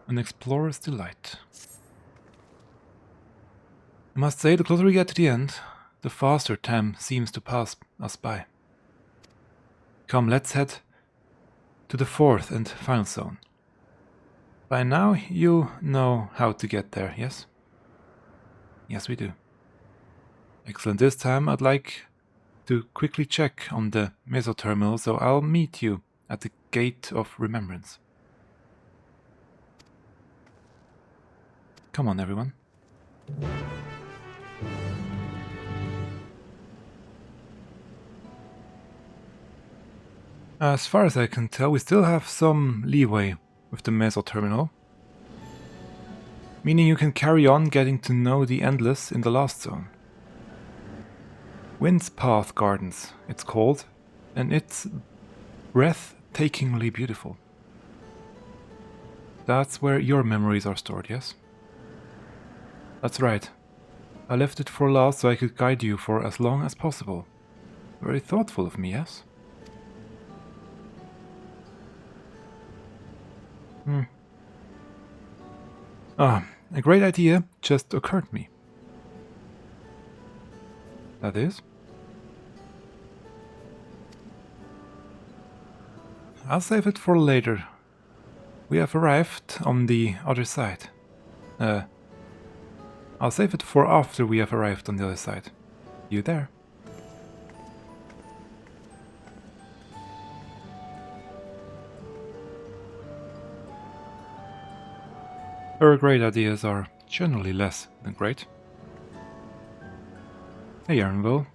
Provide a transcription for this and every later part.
An explorer's delight. I must say, the closer we get to the end, the faster time seems to pass us by. Come, let's head to the fourth and final zone. By now, you know how to get there, yes? Yes, we do. Excellent. This time, I'd like to quickly check on the Meso terminal, so I'll meet you at the Gate of Remembrance. Come on, everyone. As far as I can tell, we still have some leeway with the Meso terminal, meaning you can carry on getting to know the Endless in the last zone. Windspath Gardens, it's called, and it's breathtakingly beautiful. That's where your memories are stored, yes? That's right. I left it for last so I could guide you for as long as possible. Very thoughtful of me, yes? A great idea just occurred to me. That is? I'll save it for later. We have arrived on the other side. I'll save it for after we have arrived on the other side. You there? Her great ideas are generally less than great. Hey, Ernville.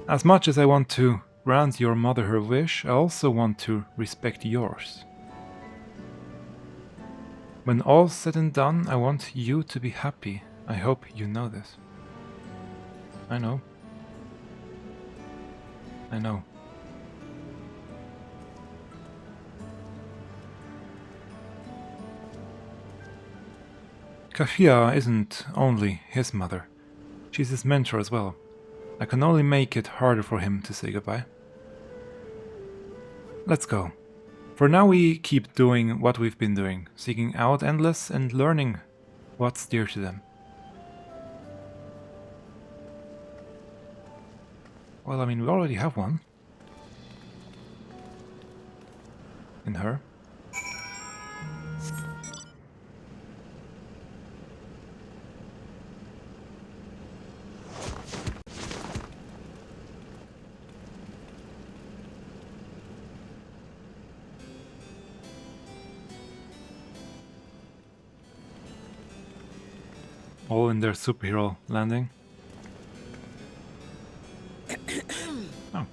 As much as I want to grant your mother her wish, I also want to respect yours. When all's said and done, I want you to be happy. I hope you know this. I know. I know. Cahciua isn't only his mother. She's his mentor as well. I can only make it harder for him to say goodbye. Let's go. For now we keep doing what we've been doing, seeking out Endless and learning what's dear to them. Well, I mean, we already have one. In her. All in their superhero landing. Oh.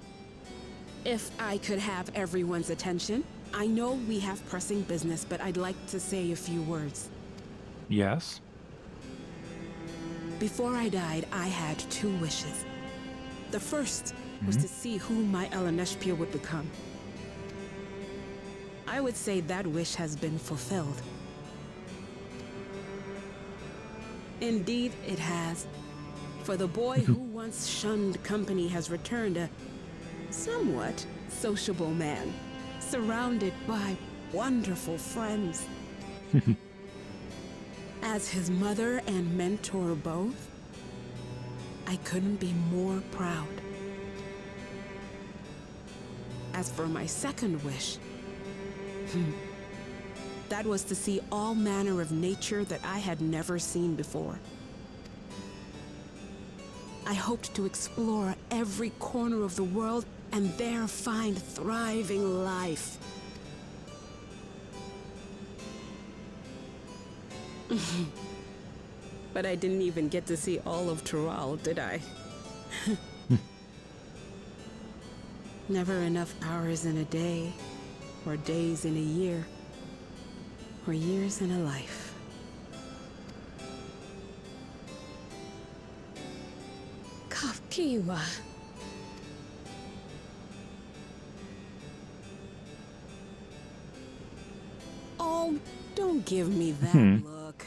If I could have everyone's attention, I know we have pressing business, but I'd like to say a few words. Yes. Before I died, I had 2 wishes. The first was to see who my Elene'shpya would become. I would say that wish has been fulfilled. Indeed, it has. For the boy who once shunned company has returned a somewhat sociable man, surrounded by wonderful friends. As his mother and mentor both, I couldn't be more proud. As for my second wish, that was to see all manner of nature that I had never seen before. I hoped to explore every corner of the world and there find thriving life. But I didn't even get to see all of Tural, did I? Never enough hours in a day, or days in a year, or years in a life. Cahciua. Oh, don't give me that look.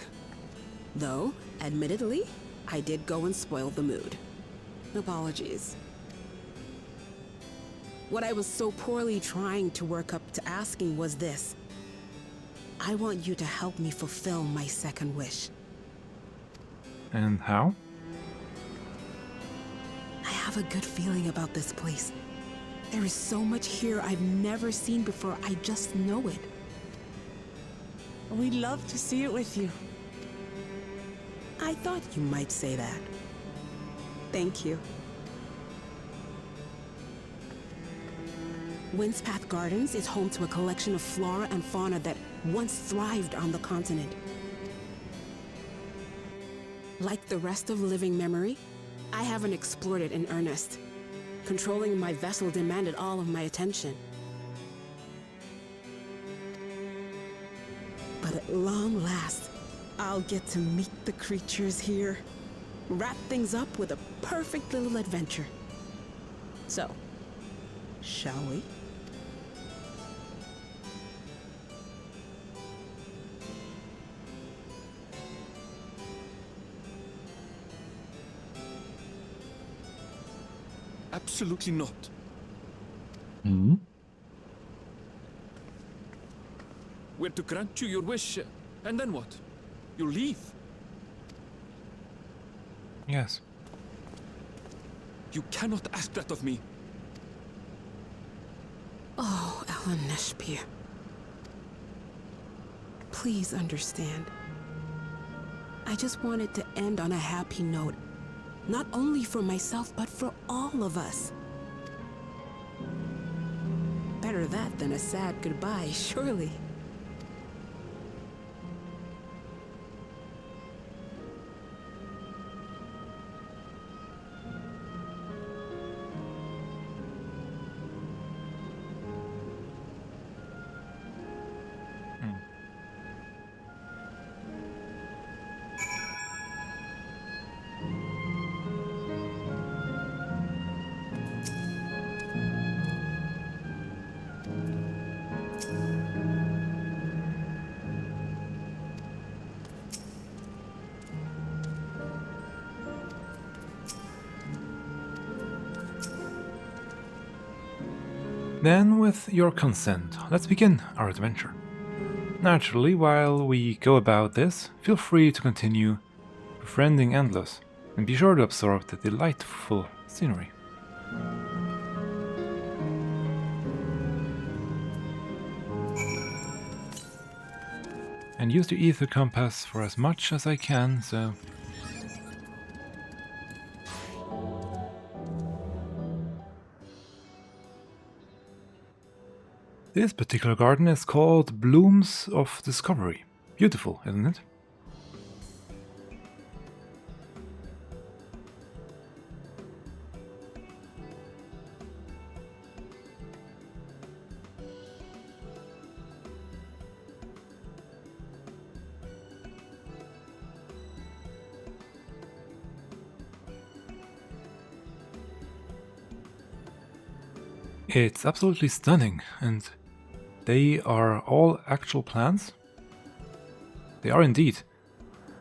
Though, admittedly, I did go and spoil the mood. Apologies. What I was so poorly trying to work up to asking was this. I want you to help me fulfill my second wish. And how? I have a good feeling about this place. There is so much here I've never seen before. I just know it. We'd love to see it with you. I thought you might say that. Thank you. Windspath Gardens is home to a collection of flora and fauna that once thrived on the continent. Like the rest of living memory, I haven't explored it in earnest. Controlling my vessel demanded all of my attention. But at long last, I'll get to meet the creatures here. Wrap things up with a perfect little adventure. So, shall we? Absolutely not. Hmm? We're to grant you your wish, and then what? You'll leave. Yes. You cannot ask that of me. Oh, Elene'shpya. Please understand. I just wanted to end on a happy note. Not only for myself, but for all of us. Better that than a sad goodbye, surely. Then, with your consent, let's begin our adventure. Naturally, while we go about this, feel free to continue befriending Endless, and be sure to absorb the delightful scenery. And use the ether compass for as much as I can, so... This particular garden is called Blooms of Discovery. Beautiful, isn't it? It's absolutely stunning, and they are all actual plants? They are indeed.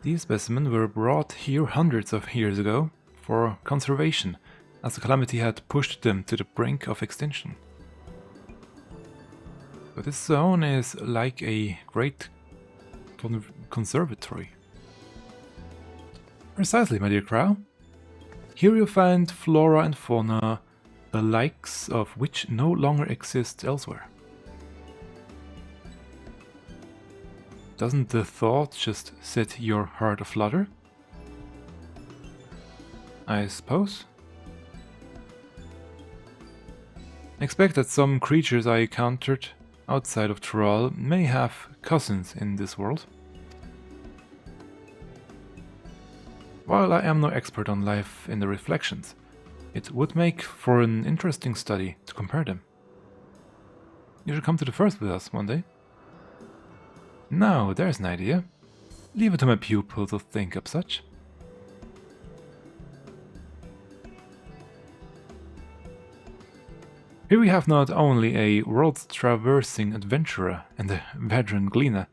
These specimens were brought here hundreds of years ago for conservation, as the calamity had pushed them to the brink of extinction. But this zone is like a great conservatory. Precisely, my dear Crow. Here you'll find flora and fauna, the likes of which no longer exist elsewhere. Doesn't the thought just set your heart aflutter? I suppose. Expect that some creatures I encountered outside of Thrall may have cousins in this world. While I am no expert on life in the Reflections, it would make for an interesting study to compare them. You should come to the first with us one day. Now, there's an idea. Leave it to my pupil to think up such. Here we have not only a world-traversing adventurer and a veteran gleaner,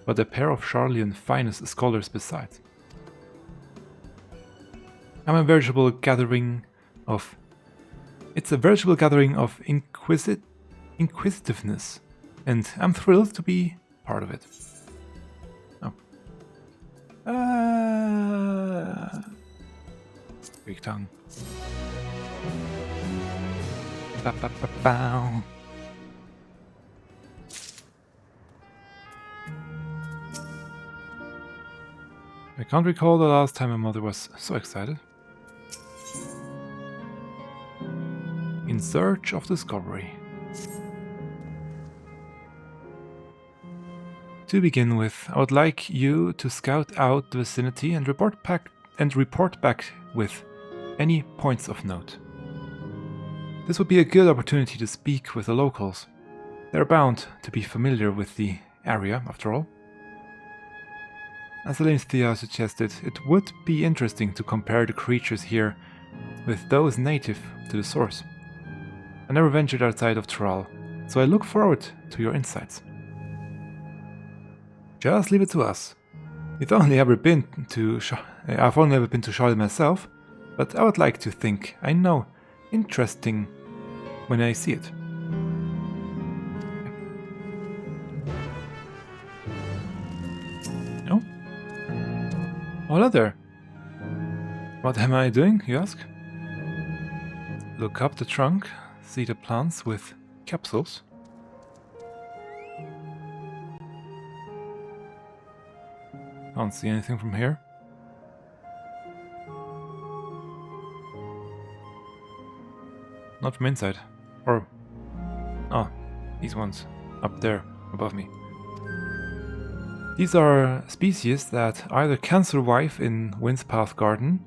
but a pair of Charlian finest scholars besides. It's a veritable gathering of inquisitiveness, and I'm thrilled to be part of it. Oh. Big tongue. Ba-ba-ba-bow. I can't recall the last time my mother was so excited. In search of discovery. To begin with, I would like you to scout out the vicinity and report back with any points of note. This would be a good opportunity to speak with the locals. They're bound to be familiar with the area, after all. As Elene'shpya suggested, it would be interesting to compare the creatures here with those native to the source. I never ventured outside of Thrall, so I look forward to your insights. Just leave it to us. I've only ever been to Shutdown myself, but I would like to think I know interesting when I see it. No? Oh, hello there. What am I doing, you ask? Look up the trunk, see the plants with capsules. Can't see anything from here. Not from inside. Or... oh, these ones. Up there, above me. These are species that either can survive in Windspath Garden,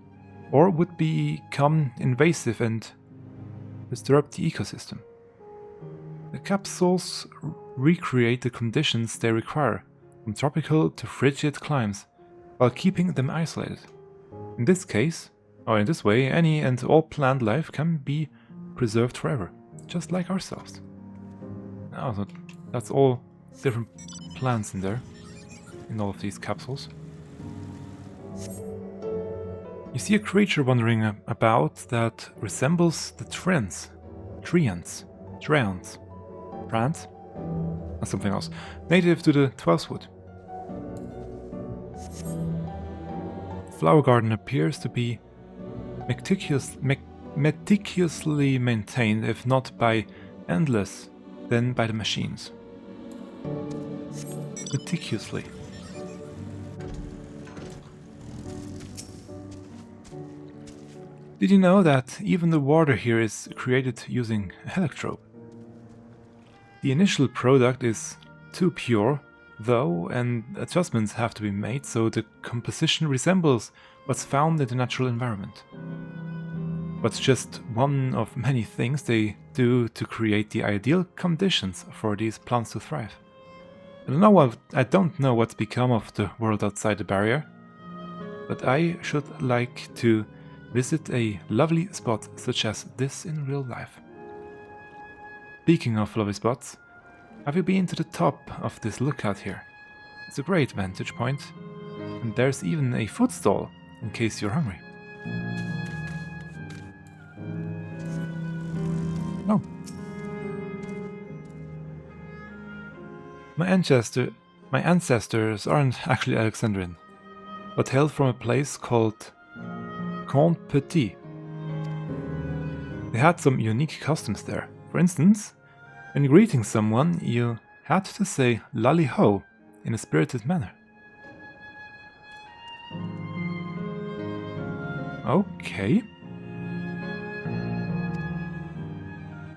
or would become invasive and disturb the ecosystem. The capsules recreate the conditions they require, from tropical to frigid climes, while keeping them isolated. In this case, or in this way, any and all plant life can be preserved forever, just like ourselves. Oh, so that's all different plants in there, in all of these capsules. You see a creature wandering about that resembles the Treants, or something else, native to the 12th Wood. Flower garden appears to be meticulously maintained, if not by endless, then by the machines. Meticulously. Did you know that even the water here is created using a heliotrope? The initial product is too pure, though, and adjustments have to be made so the composition resembles what's found in the natural environment. But just one of many things they do to create the ideal conditions for these plants to thrive. I don't know what's become of the world outside the barrier, but I should like to visit a lovely spot such as this in real life. Speaking of lovely spots, have you been to the top of this lookout here? It's a great vantage point, and there's even a food stall in case you're hungry. Oh. My ancestors aren't actually Alexandrian, but hailed from a place called Comte Petit. They had some unique customs there. For instance, when greeting someone, you had to say "Lally ho" in a spirited manner. Okay.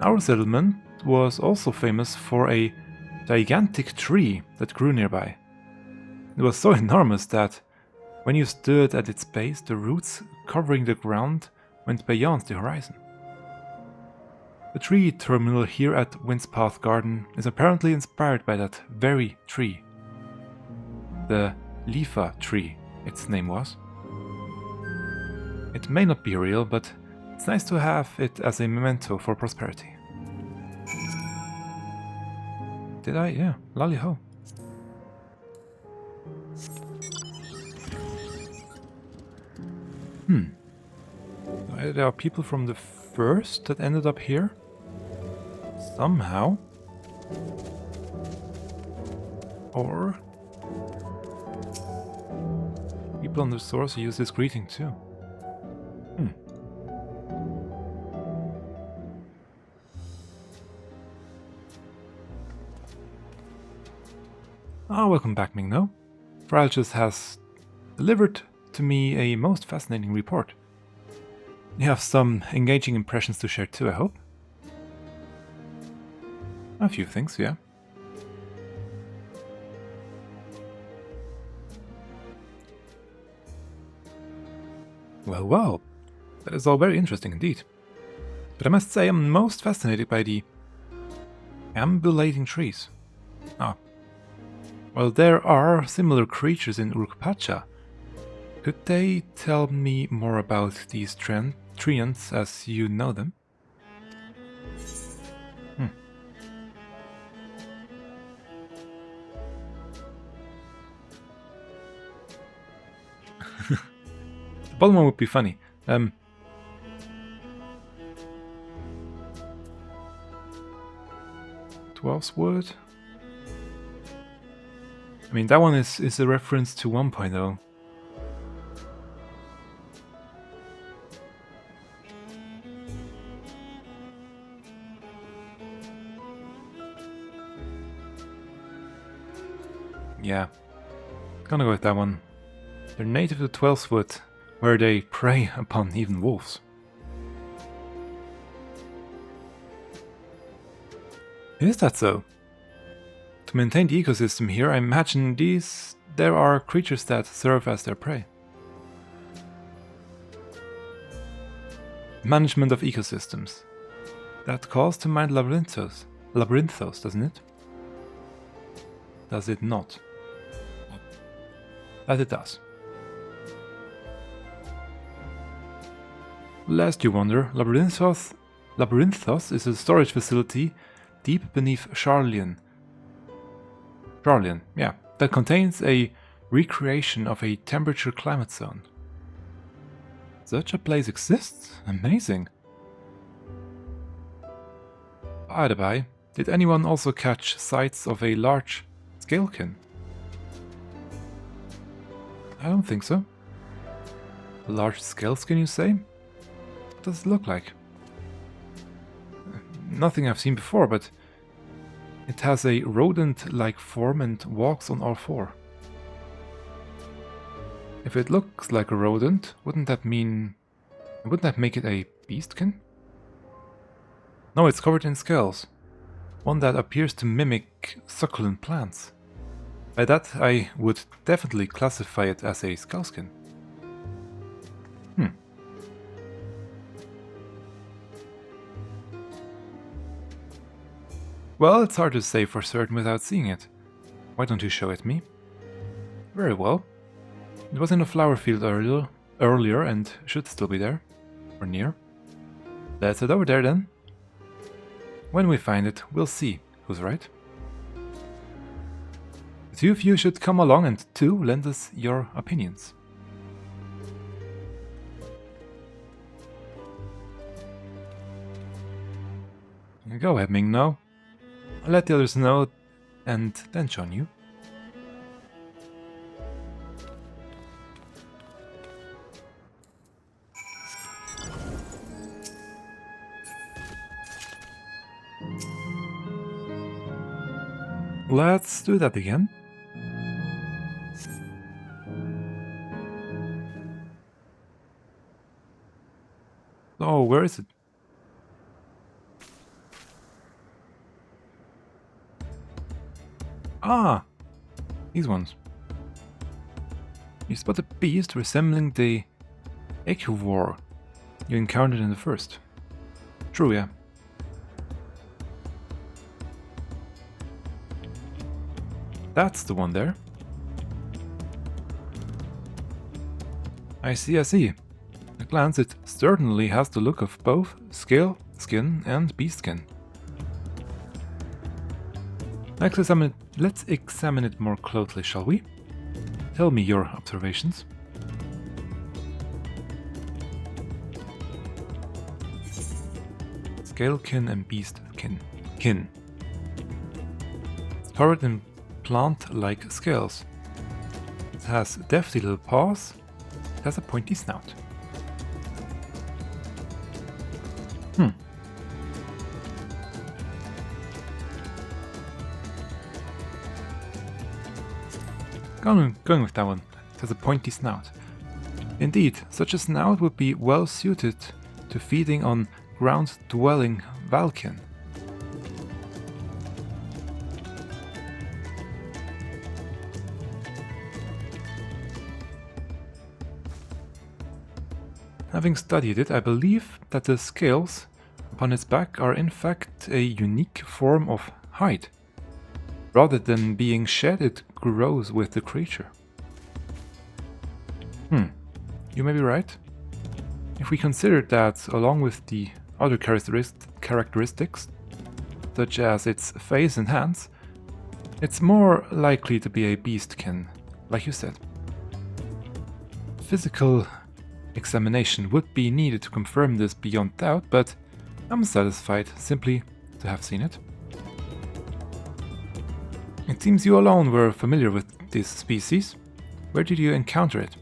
Our settlement was also famous for a gigantic tree that grew nearby. It was so enormous that when you stood at its base, the roots covering the ground went beyond the horizon. The tree terminal here at Windspath Garden is apparently inspired by that very tree. The Lefa tree, its name was. It may not be real, but it's nice to have it as a memento for prosperity. Did I? Yeah, lally ho. There are people from the first that ended up here? Somehow. Or people on the source use this greeting too. Welcome back, Mingno. Fralchus has delivered to me a most fascinating report. You have some engaging impressions to share too, I hope? A few things, yeah. Well, that is all very interesting indeed. But I must say I'm most fascinated by the ambulating trees. Well, there are similar creatures in Urkpacha. Could they tell me more about these treants as you know them? The bottom one would be funny. Dwarf's Wood? I mean, that one is a reference to 1.0. Yeah, gonna go with that one. They're native to 12th Wood, where they prey upon even wolves. Is that so? To maintain the ecosystem here, I imagine there are creatures that serve as their prey. Management of ecosystems. That calls to mind Labyrinthos, doesn't it? Does it not? That it does. Lest you wonder, Labyrinthos is a storage facility deep beneath Charlian, yeah, that contains a recreation of a temperature climate zone. Such a place exists? Amazing. By the by, did anyone also catch sights of a large scalekin? I don't think so. A large scaleskin, you say? What does it look like? Nothing I've seen before, but it has a rodent-like form and walks on all four. If it looks like a rodent, wouldn't that make it a beastkin? No, it's covered in scales. One that appears to mimic succulent plants. By that, I would definitely classify it as a skullskin. Well, it's hard to say for certain without seeing it. Why don't you show it me? Very well. It was in a flower field earlier and should still be there. Or near. Let's head over there then. When we find it, we'll see who's right. The two of you should come along and too lend us your opinions. Go ahead, Mingno. I'll let the others know and then join you. Let's do that again. Oh, where is it? Ah! These ones. You spot a beast resembling the Equivore you encountered in the first. True, yeah. That's the one there. I see. At a glance, it certainly has the look of both scale skin and beast skin. Let's examine it more closely, shall we? Tell me your observations. Scalekin and beastkin. It's covered in plant-like scales. It has defty little paws. It has a pointy snout. Going with that one. It has a pointy snout. Indeed, such a snout would be well suited to feeding on ground-dwelling Valken. Having studied it, I believe that the scales upon its back are in fact a unique form of hide. Rather than being shed, it grows with the creature. You may be right. If we consider that, along with the other characteristics, such as its face and hands, it's more likely to be a beastkin, like you said. Physical examination would be needed to confirm this beyond doubt, but I'm satisfied simply to have seen it. It seems you alone were familiar with this species. Where did you encounter it?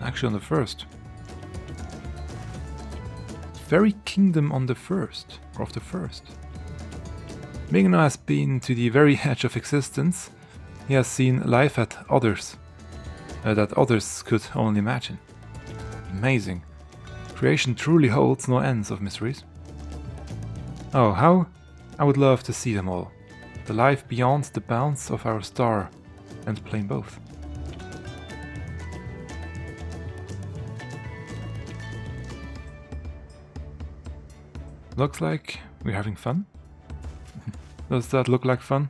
Actually on the first. Very kingdom on the first, or of the first. Migno has been to the very edge of existence. He has seen life at others, that others could only imagine. Amazing. Creation truly holds no ends of mysteries. Oh, how I would love to see them all. The life beyond the bounds of our star and plane both. Looks like we're having fun. Does that look like fun?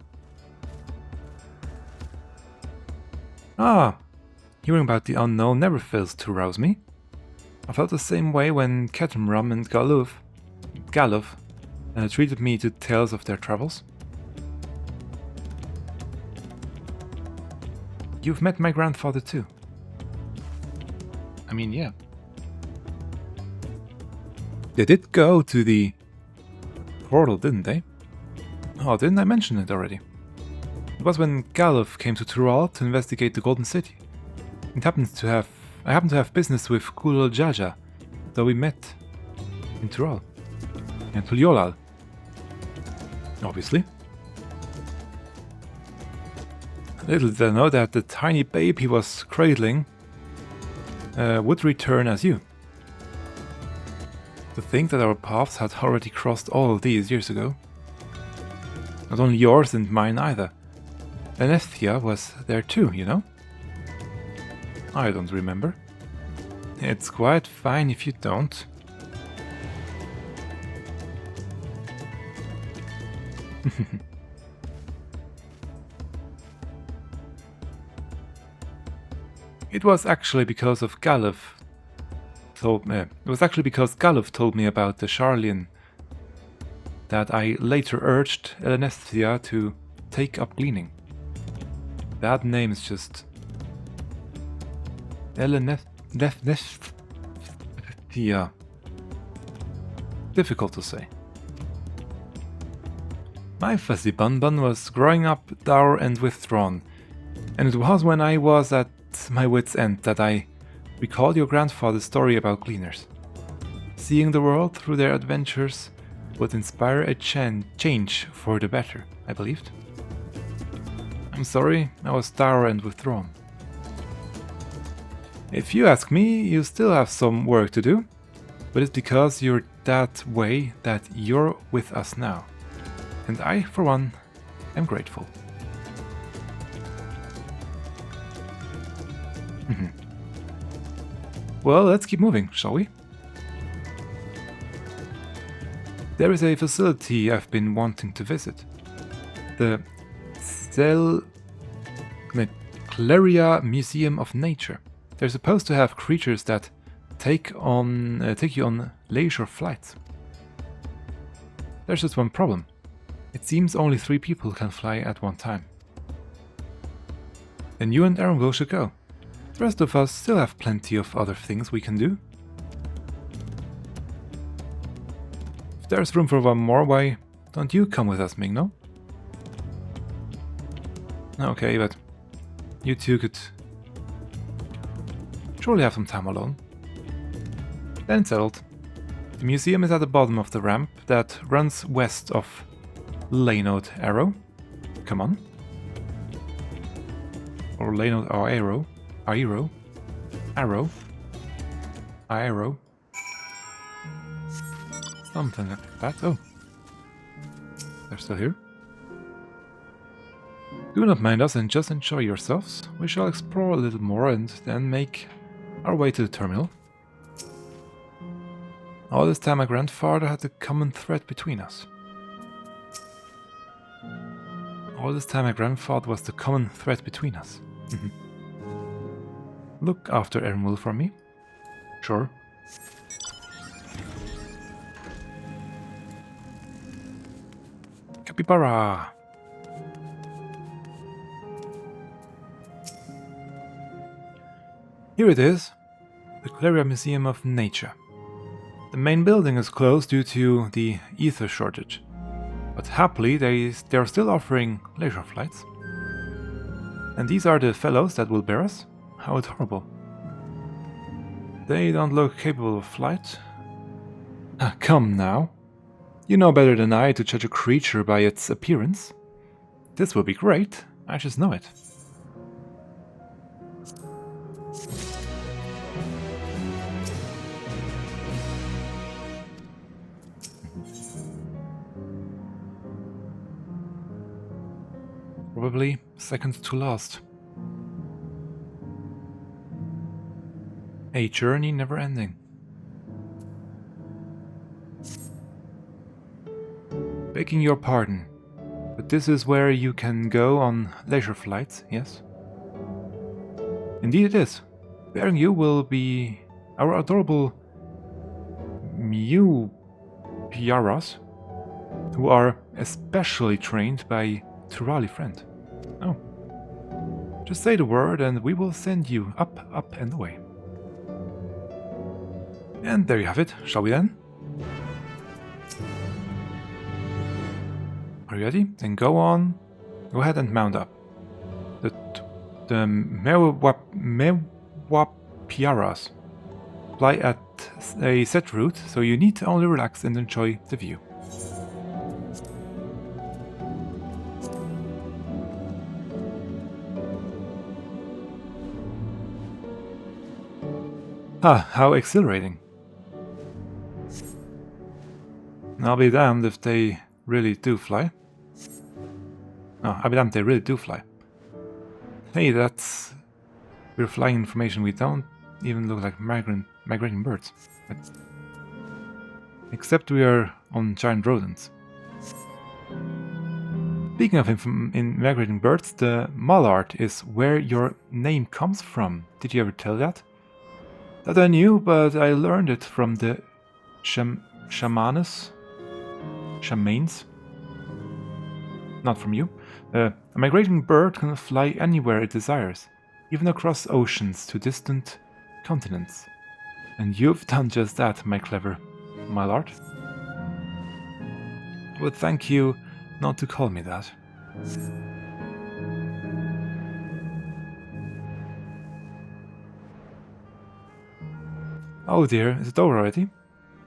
Ah! Hearing about the unknown never fails to rouse me. I felt the same way when Ketamram and Galov treated me to tales of their travels. You've met my grandfather too. I mean, yeah. They did go to the portal, didn't they? Oh, didn't I mention it already? It was when Galov came to Tural to investigate the Golden City. I happened to have business with Kulol Jaja, so we met in Tural. And Tuliolal. Obviously. Little did I know that the tiny babe he was cradling would return as you. To think that our paths had already crossed all these years ago. Not only yours and mine either. Elene'shpya was there too, you know? I don't remember. It's quite fine if you don't. It was actually because Galov told me about the Charlian that I later urged Elene'shpya to take up gleaning. That name is just Elene'shpya. Difficult to say. My fuzzy Bunbun was growing up dour and withdrawn, and it was when I was at my wit's end that I recalled your grandfather's story about gleaners. Seeing the world through their adventures would inspire a change for the better, I believed. I'm sorry, I was dour and withdrawn. If you ask me, you still have some work to do, but it's because you're that way that you're with us now. And I, for one, am grateful. Well, let's keep moving, shall we? There is a facility I've been wanting to visit. The Cahciua Museum of Nature. They're supposed to have creatures that take you on leisure flights. There's just one problem. It seems only 3 people can fly at one time. Then you and Aaron should go. The rest of us still have plenty of other things we can do. If there's room for one more, why don't you come with us, Migno? Okay, but you two could surely have some time alone. Then it's settled. The museum is at the bottom of the ramp that runs west of Laynode Aero. Come on. Or Laynode or Aero. Aero. Arrow. Aero. Something like that. Oh. They're still here. Do not mind us and just enjoy yourselves. We shall explore a little more and then make our way to the terminal. All this time my grandfather had the common thread between us. All this time my grandfather was the common thread between us. Look after Ernwool for me. Sure. Capybara! Here it is, the Cahciua Museum of Nature. The main building is closed due to the ether shortage, but happily they are still offering leisure flights. And these are the fellows that will bear us? How adorable. They don't look capable of flight. Come now. You know better than I to judge a creature by its appearance. This will be great, I just know it. Probably second to last. A journey never ending. Begging your pardon, but this is where you can go on leisure flights, yes? Indeed it is. Bearing you will be our adorable Mew Piaras, who are especially trained by Turali friend. Oh. Just say the word and we will send you up and away. And there you have it, shall we then? Are you ready? Then go on. Go ahead and mount up. The Mewapiaras fly at a set route, so you need to only relax and enjoy the view. Ah, how exhilarating. I'll be damned if they really do fly. Oh, I'll be damned if they really do fly. Hey, that's... We're flying information. We don't even look like migrating birds. Except we are on giant rodents. Speaking of migrating birds, the mallard is where your name comes from. Did you ever tell that? That I knew, but I learned it from the shamanes. Not from you. A migrating bird can fly anywhere it desires, even across oceans to distant continents. And you've done just that, my clever mallard. I would thank you not to call me that. Oh dear, is it over already?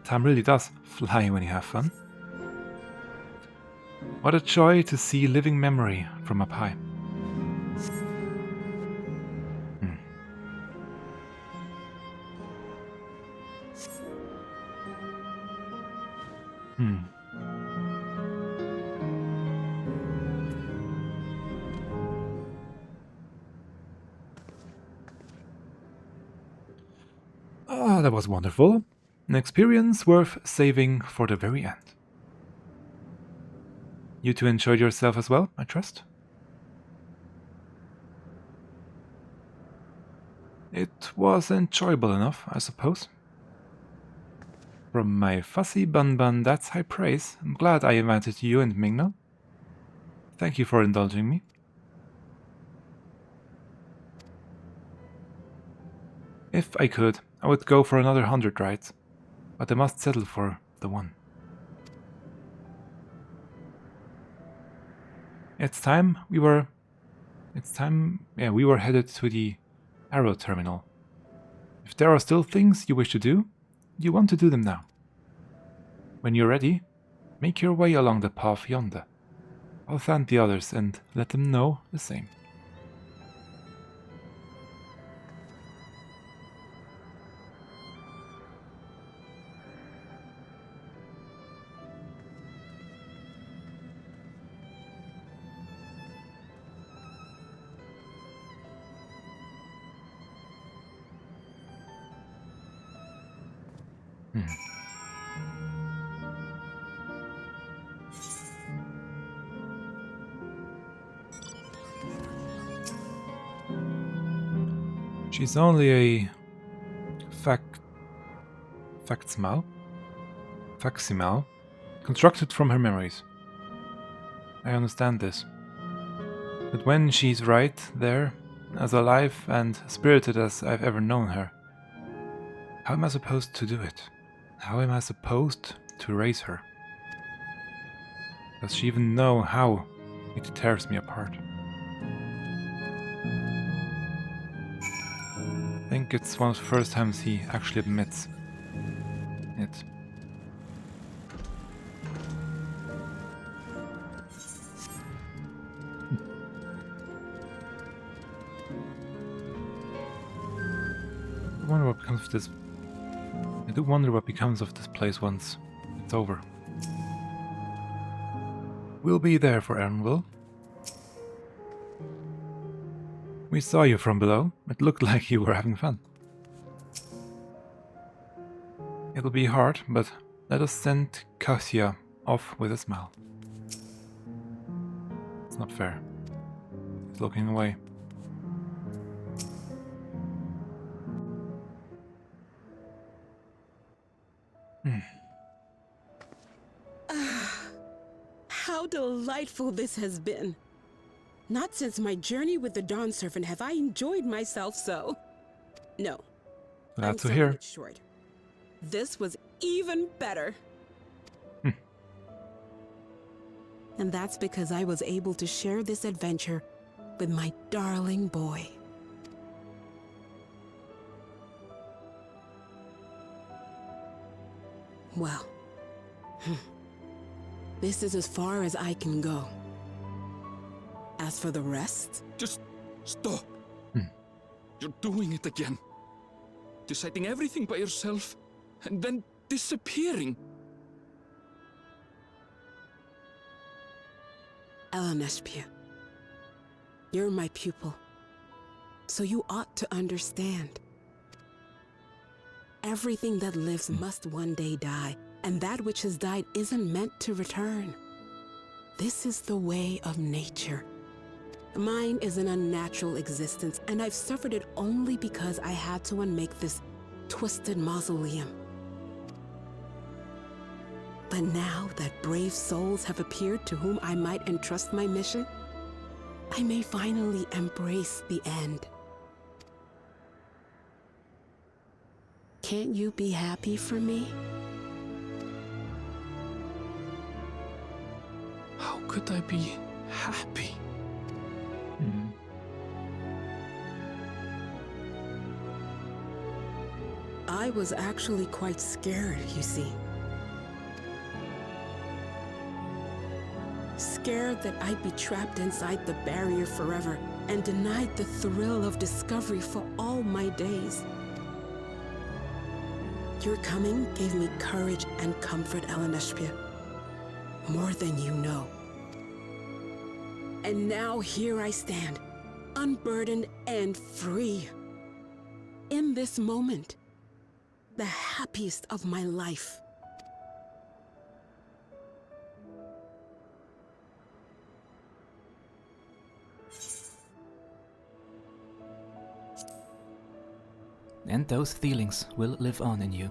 Time really does fly when you have fun. What a joy to see living memory from up high. Ah, that was wonderful. An experience worth saving for the very end. You two enjoyed yourself as well, I trust? It was enjoyable enough, I suppose. From my fussy bun, that's high praise. I'm glad I invited you and Mingna. Thank you for indulging me. If I could, I would go for another 100 rides, but I must settle for the one. It's time we were it's time... Yeah, we were headed to the Aero terminal. If there are still things you wish to do, you want to do them now. When you're ready, make your way along the path yonder. I'll thank the others and let them know the same. She's only a facsimile, constructed from her memories. I understand this. But when she's right there, as alive and spirited as I've ever known her, how am I supposed to do it? How am I supposed to raise her? Does she even know how it tears me apart? I think it's one of the first times he actually admits it. I wonder what becomes of this. I do wonder what becomes of this place once it's over. We'll be there for Ernville. We saw you from below. It looked like you were having fun. It'll be hard, but let us send Cahciua off with a smile. It's not fair. He's looking away. How delightful this has been. Not since my journey with the Dawn Servant have I enjoyed myself so. No. Glad I'm to selling hear. it short. This was even better. And that's because I was able to share this adventure with my darling boy. Well, this is as far as I can go. As for the rest... Just stop. You're doing it again. Deciding everything by yourself, and then disappearing. Elene'shpya, you're my pupil, so you ought to understand. Everything that lives must one day die, and that which has died isn't meant to return. This is the way of nature. Mine is an unnatural existence, and I've suffered it only because I had to unmake this twisted mausoleum. But now that brave souls have appeared to whom I might entrust my mission, I may finally embrace the end. Can't you be happy for me? How could I be happy? I was actually quite scared, you see. Scared that I'd be trapped inside the barrier forever and denied the thrill of discovery for all my days. Your coming gave me courage and comfort, Elene'shpya. More than you know. And now here I stand, unburdened and free. In this moment, the happiest of my life. And those feelings will live on in you.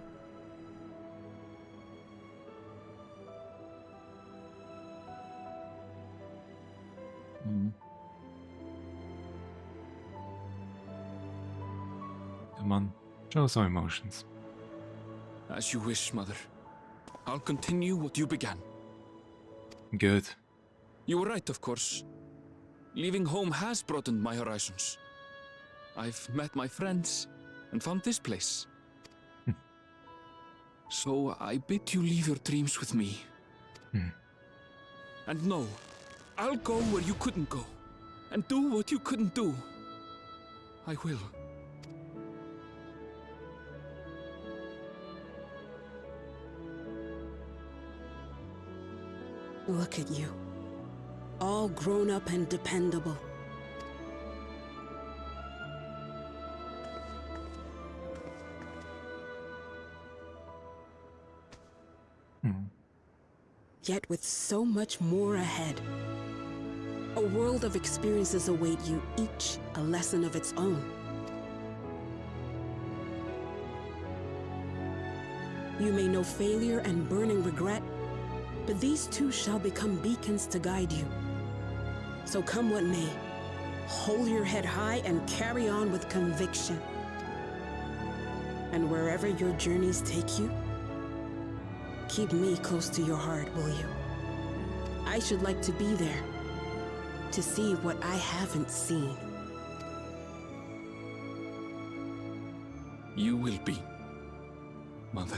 Come on, show some emotions. As you wish, Mother. I'll continue what you began. Good. You were right, of course. Leaving home has broadened my horizons. I've met my friends and found this place. So I bid you leave your dreams with me. And no, I'll go where you couldn't go, and do what you couldn't do. I will. Look at you. All grown up and dependable. Yet with so much more ahead. A world of experiences await you, each a lesson of its own. You may know failure and burning regret, but these too shall become beacons to guide you. So come what may, hold your head high and carry on with conviction. And wherever your journeys take you, keep me close to your heart, will you? I should like to be there, to see what I haven't seen. You will be, Mother.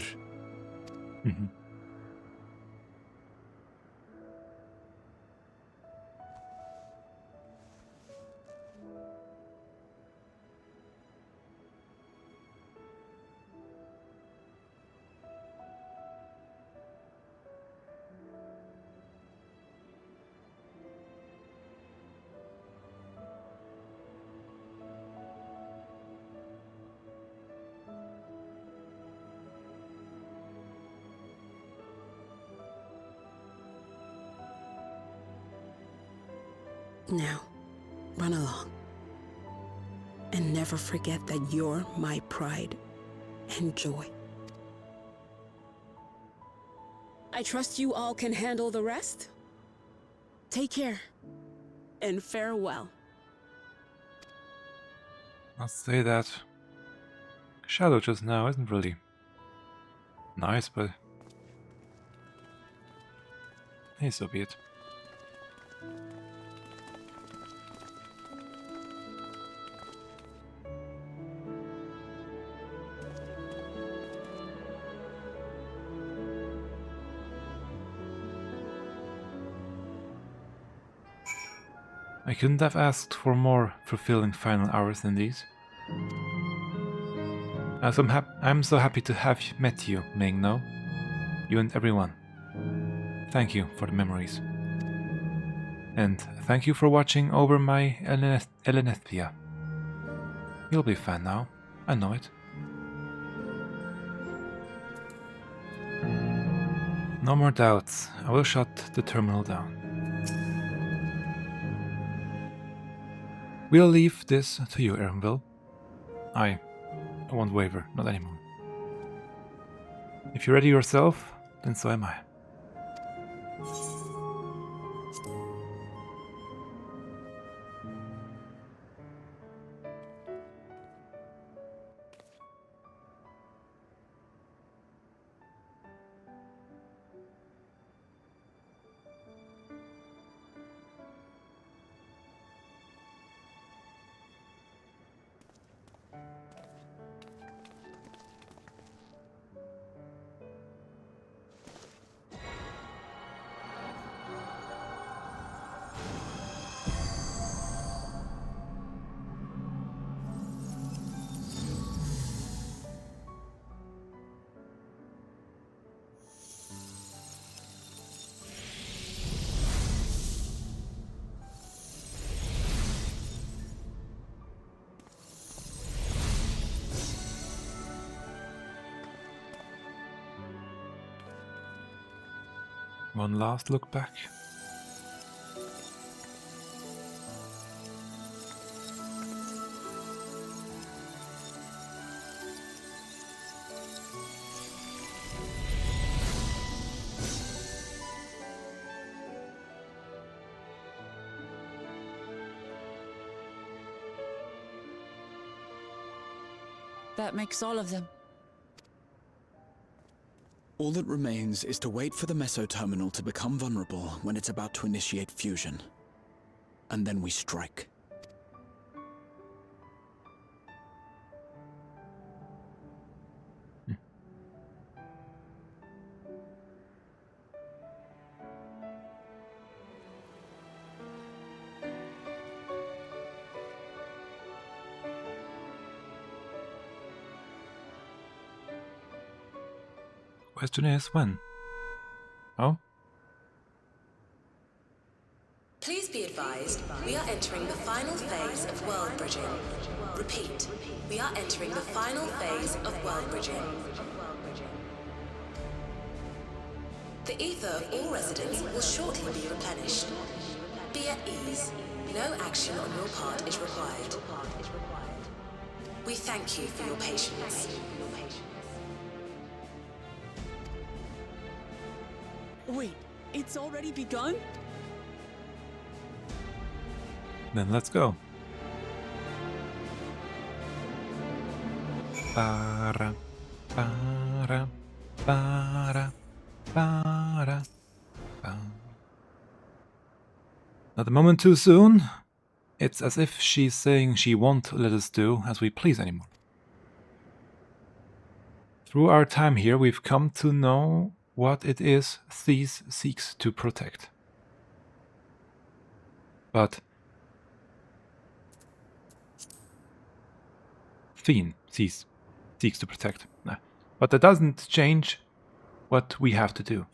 Now, run along. And never forget that you're my pride and joy. I trust you all can handle the rest. Take care, and farewell. I'll say that Shadow just now isn't really nice, but hey, so be it. I couldn't have asked for more fulfilling final hours than these. I'm so happy to have met you, Mengno. You and everyone. Thank you for the memories. And thank you for watching over my Elene'shpya. You'll be fine now. I know it. No more doubts. I will shut the terminal down. We'll leave this to you, Erenville. I won't waver, not anymore. If you're ready yourself, then so am I. One last look back. That makes all of them. All that remains is to wait for the Meso terminal to become vulnerable when it's about to initiate fusion. and then we strike. Question is when? Oh? Please be advised, we are entering the final phase of world bridging. Repeat, we are entering the final phase of world bridging. The ether of all residents will shortly be replenished. Be at ease. No action on your part is required. We thank you for your patience. Wait, it's already begun? Then let's go. Para, para, para, para, para. Not a moment too soon. It's as if she's saying she won't let us do as we please anymore. Through our time here, we've come to know what it is Thais seeks to protect. But Thien seeks to protect. But that doesn't change what we have to do.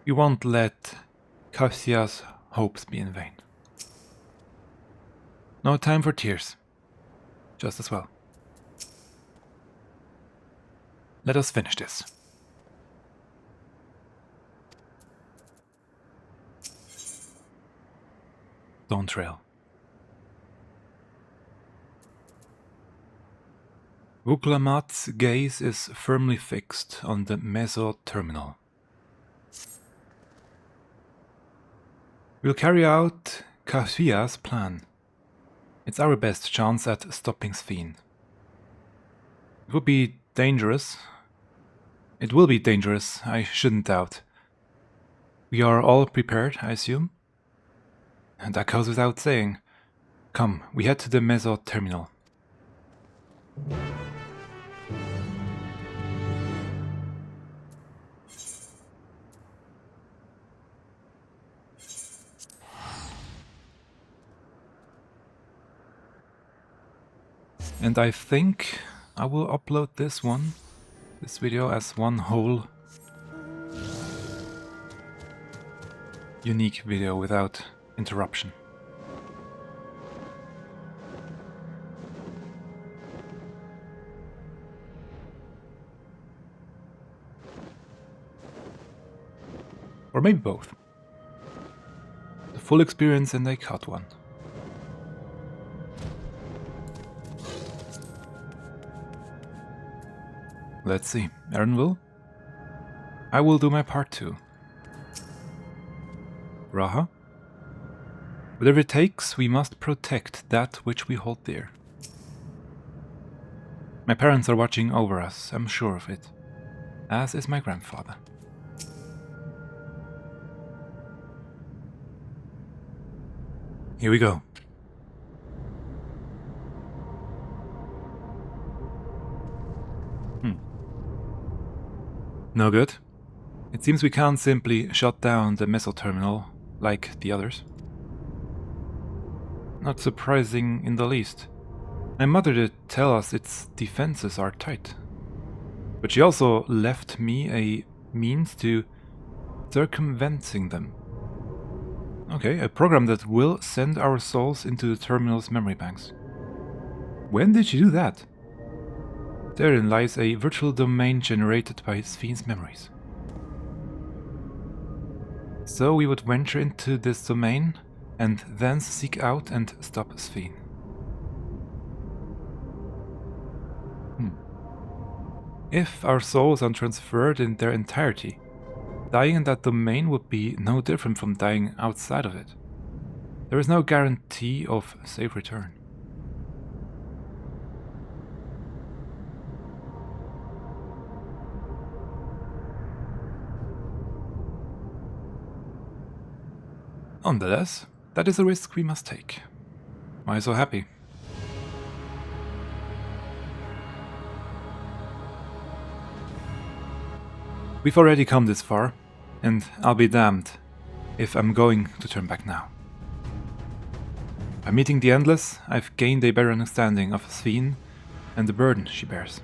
We won't let Cahciua's hopes be in vain. No time for tears. Just as well. Let us finish this. Dawntrail. Wuklamat's gaze is firmly fixed on the Meso terminal. We'll carry out Cahciua's plan. It's our best chance at stopping Thien. It would be dangerous. It will be dangerous, I shouldn't doubt. We are all prepared, I assume? And that goes without saying. Come, we head to the Meso terminal. And I think I will upload this video as one whole unique video without interruption. Or maybe both. The full experience and a cut one. Let's see. Aaron will? I will do my part too. Raha? Whatever it takes, we must protect that which we hold dear. My parents are watching over us, I'm sure of it. As is my grandfather. Here we go. No good. It seems we can't simply shut down the Meso terminal like the others. Not surprising in the least. My mother did tell us its defenses are tight. But she also left me a means to circumventing them. Okay, a program that will send our souls into the terminal's memory banks. When did she do that? Therein lies a virtual domain generated by Thien's memories. So we would venture into this domain and thence seek out and stop Thien. If our souls are transferred in their entirety, dying in that domain would be no different from dying outside of it. there is no guarantee of safe return. Nonetheless, that is a risk we must take. Why so happy? We've already come this far, and I'll be damned if I'm going to turn back now. By meeting the Endless, I've gained a better understanding of Sphene and the burden she bears.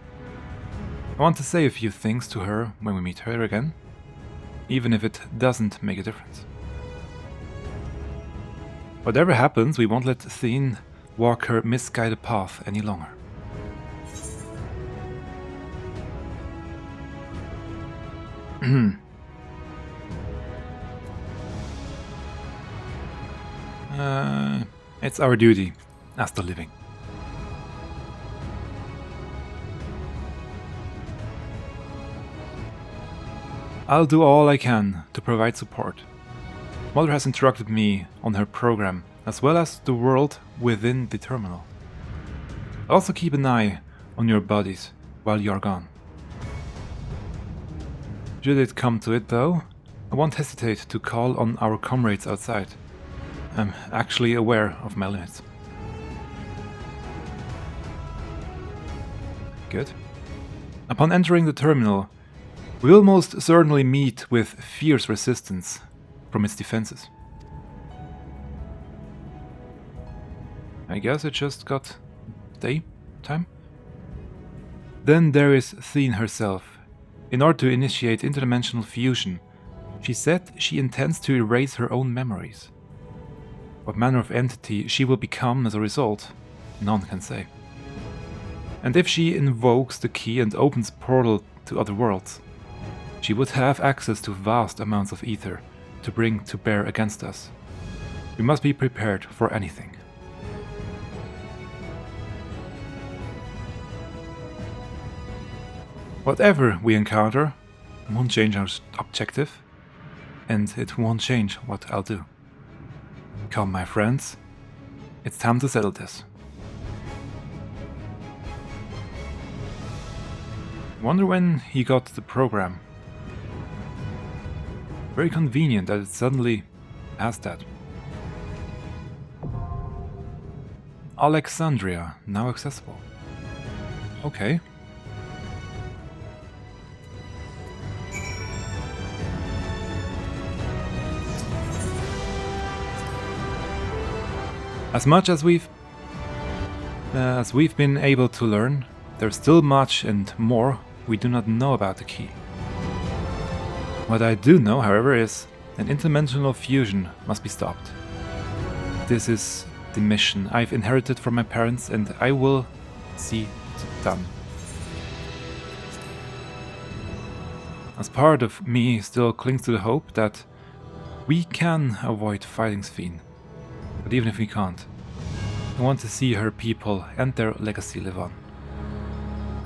I want to say a few things to her when we meet her again, even if it doesn't make a difference. Whatever happens, we won't let Sphene walk her misguided path any longer. It's our duty as the living. I'll do all I can to provide support. Mother has instructed me on her program, as well as the world within the terminal. I'll also keep an eye on your bodies while you are gone. Should it come to it though, I won't hesitate to call on our comrades outside. I'm actually aware of my limits. Good. Upon entering the terminal, we will most certainly meet with fierce resistance from its defenses. I guess it just got daytime. Then there is Sphene herself. In order to initiate interdimensional fusion, she said she intends to erase her own memories. What manner of entity she will become as a result, none can say. And if she invokes the key and opens portal to other worlds, she would have access to vast amounts of ether to bring to bear against us. We must be prepared for anything. Whatever we encounter won't change our objective, and it won't change what I'll do. Come, my friends, it's time to settle this. Wonder when he got the program. Very convenient that it suddenly has that. Alexandria, now accessible. Okay. As much as we've been able to learn, there's still much and more we do not know about the key. What I do know, however, is an interdimensional fusion must be stopped. This is the mission I've inherited from my parents, and I will see it done. As part of me still clings to the hope that we can avoid fighting Sphene. But even if we can't, I want to see her people and their legacy live on.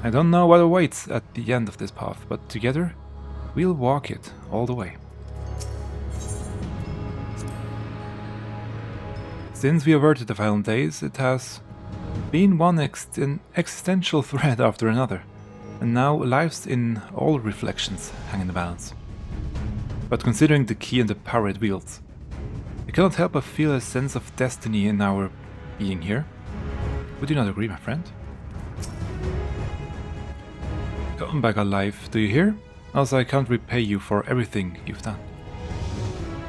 I don't know what awaits at the end of this path, but together, we'll walk it all the way. Since we averted the final days, it has been one existential threat after another, and now lives in all reflections hang in the balance. But considering the key and the power it wields, I cannot help but feel a sense of destiny in our being here. Would you not agree, my friend? Come back alive, do you hear? Else I can't repay you for everything you've done.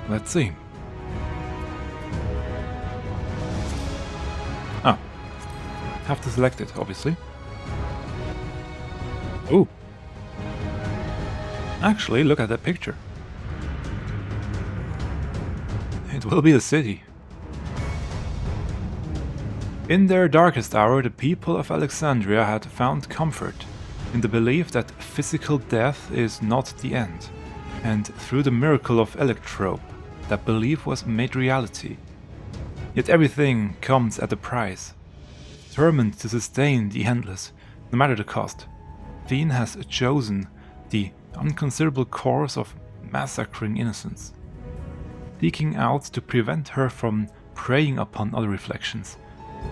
Let's see. Ah. Have to select it, obviously. Ooh. Actually, look at that picture. It will be the city. In their darkest hour, the people of Alexandria had found comfort in the belief that physical death is not the end, and through the miracle of Electrope, that belief was made reality. Yet everything comes at a price. Determined to sustain the Endless, no matter the cost, Sphene has chosen the unconsiderable course of massacring innocents, seeking out to prevent her from preying upon other reflections,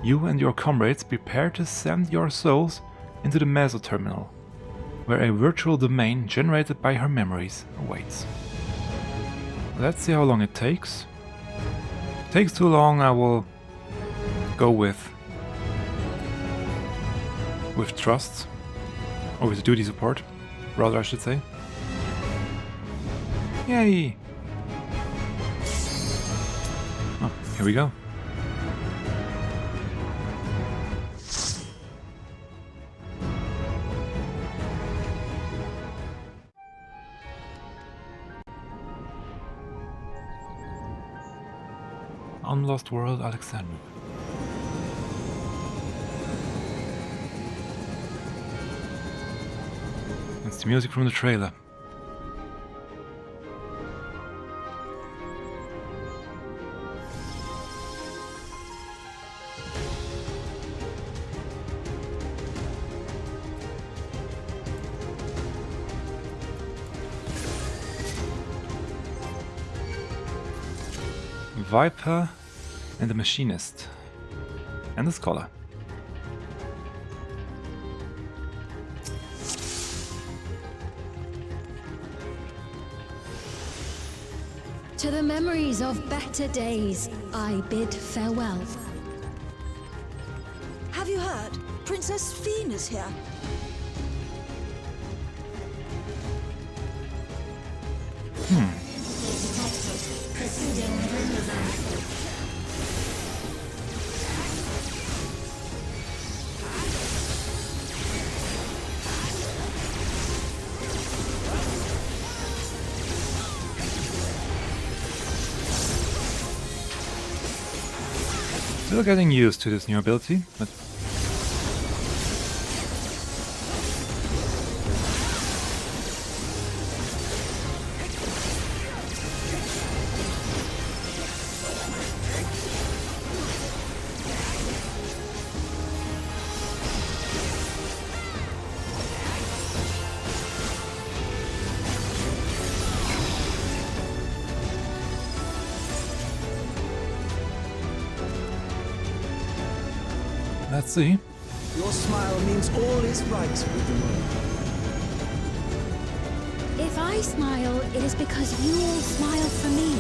you and your comrades prepare to send your souls into the Meso terminal, where a virtual domain generated by her memories awaits. Let's see how long it takes. If it takes too long, I will go with trust, or with duty support, rather I should say. Yay! Oh, here we go. Unlost World, Alexandria. It's the music from the trailer. Viper and the Machinist and the Scholar. To the memories of better days, I bid farewell. Have you heard? Princess Fiend is here. Still getting used to this new ability, but let's see. Your smile means all is right with the world. If I smile, it is because you all smile for me.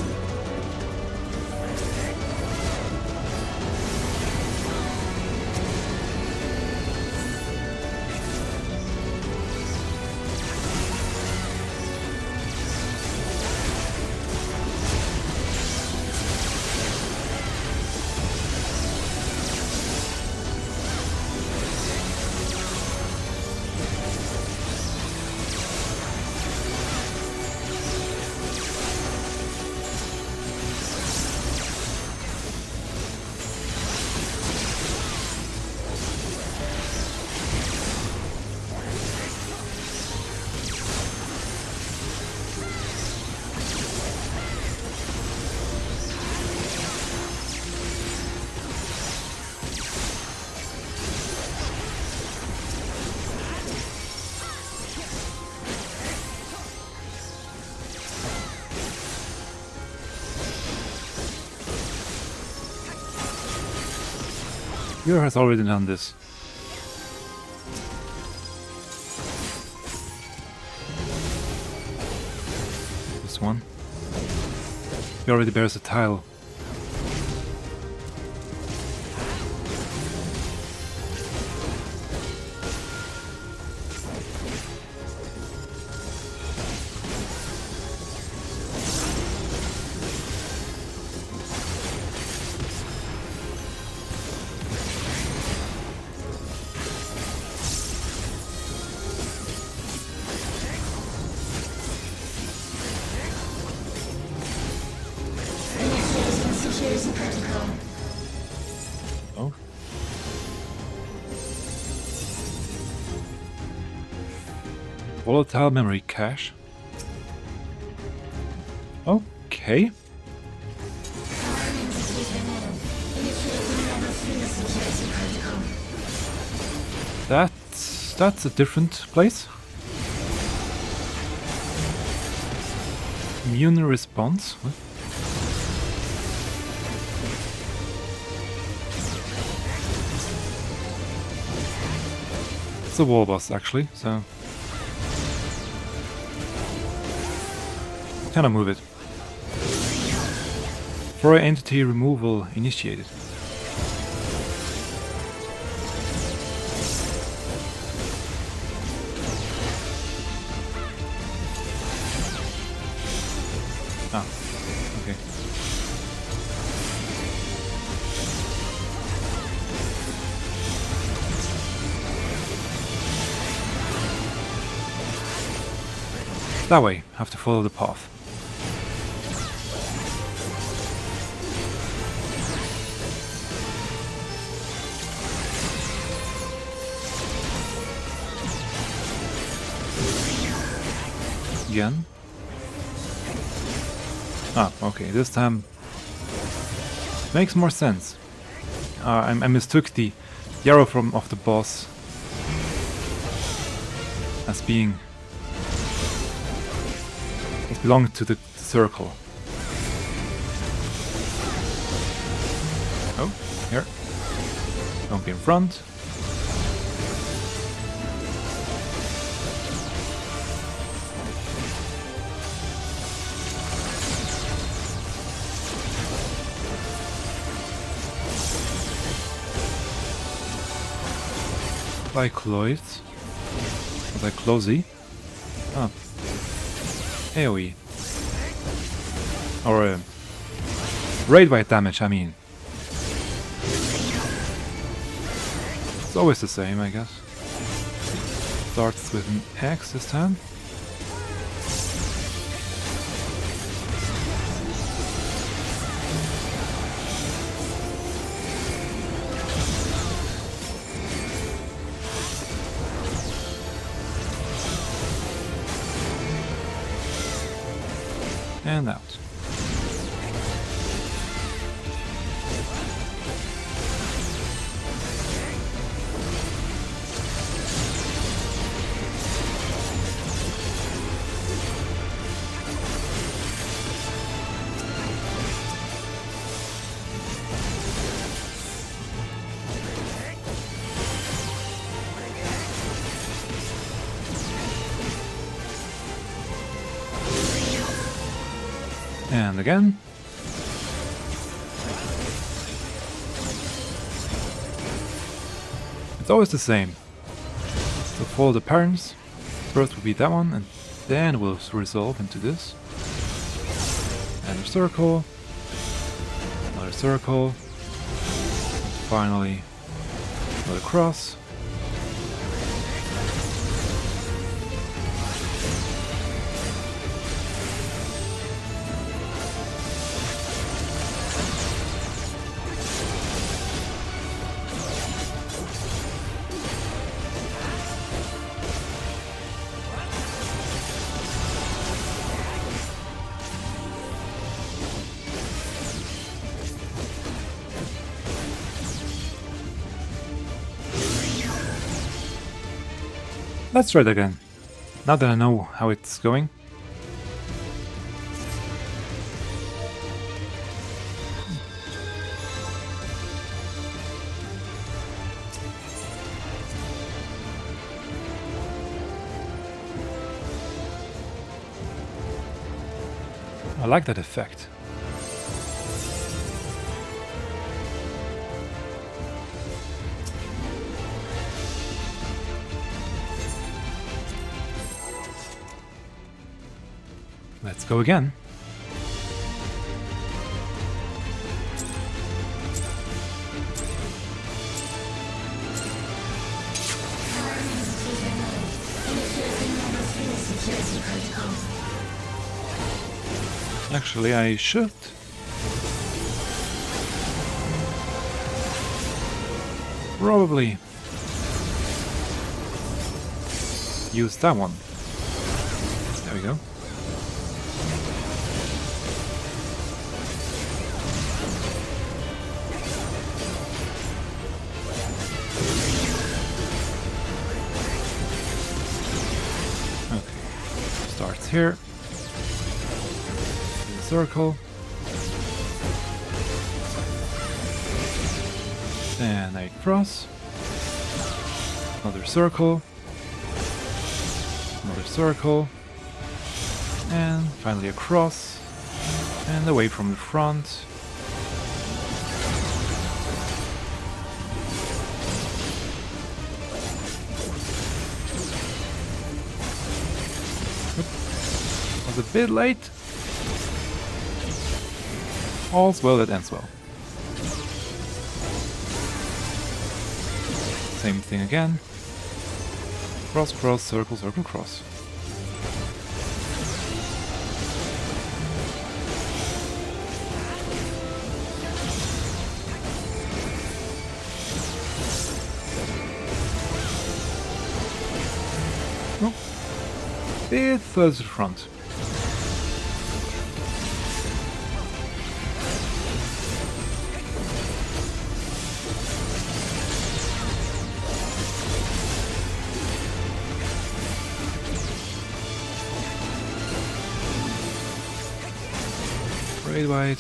Hero has already done this. This one. He already bears a tile. Oh. Volatile memory cache. Okay. That's a different place. Immune response. What? It's a wall boss actually, so kind of move it. For entity removal initiated. Ah, okay. That way, have to follow the path. Again. Ah, okay, this time makes more sense. I mistook the arrow of the boss as being it belonged to the circle. Oh, here. Don't be in front. By Cloyd. By Closey. Ah. AoE. Or raid bite damage, I mean. It's always the same, I guess. Starts with an X this time. And out. And again. It's always the same. So follow the patterns. First will be that one, and then we'll resolve into this. And a circle. Another circle. Finally, another cross. Let's try it again, now that I know how it's going. I like that effect. Let's go again. Actually, I should. Probably use that one. There we go. Starts here. In a circle. And a cross. Another circle. Another circle. And finally across. And away from the front. A bit late. All's well that ends well. Same thing again. Cross, cross, circle, circle, cross. Oh. Bit further to the front. Wide.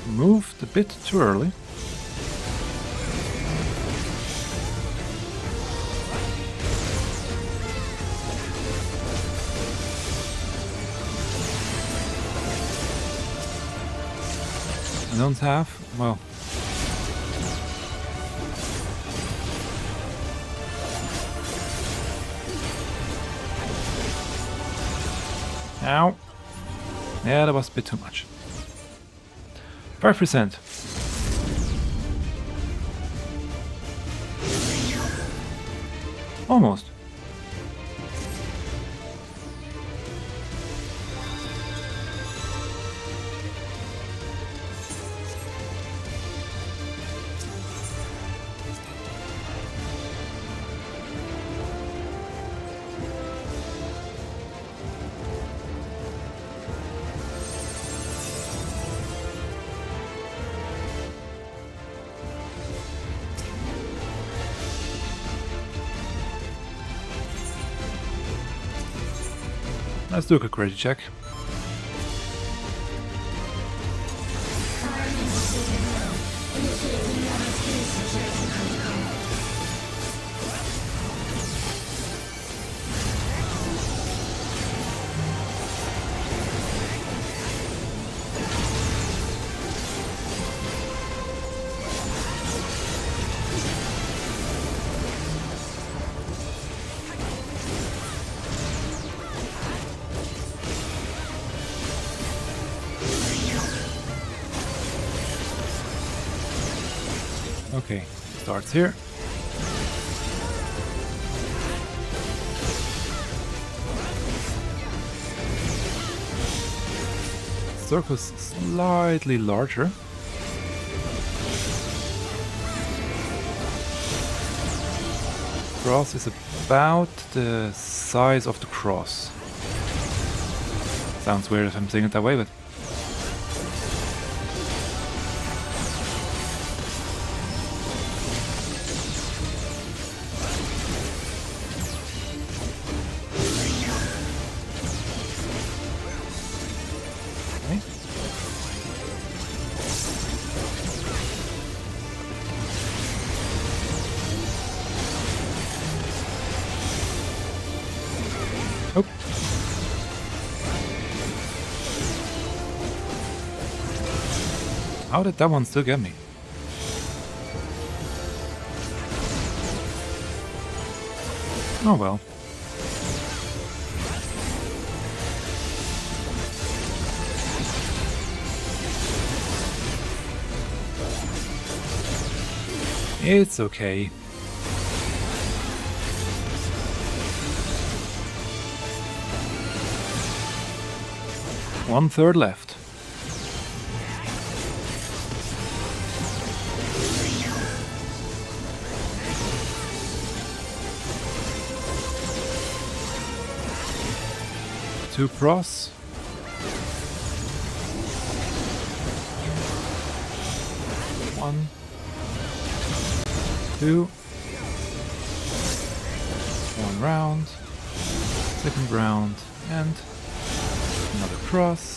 Moved a bit too early. I don't have, well... Ow! Yeah, that was a bit too much. 5%. Almost. Let's do a quick ready check. Okay, starts here. Circle's slightly larger. Cross is about the size of the cross. Sounds weird if I'm saying it that way, but how did that one still get me? Oh well. It's okay. One third left. 2 pros. One, 2. 1 round. Second round. And another cross.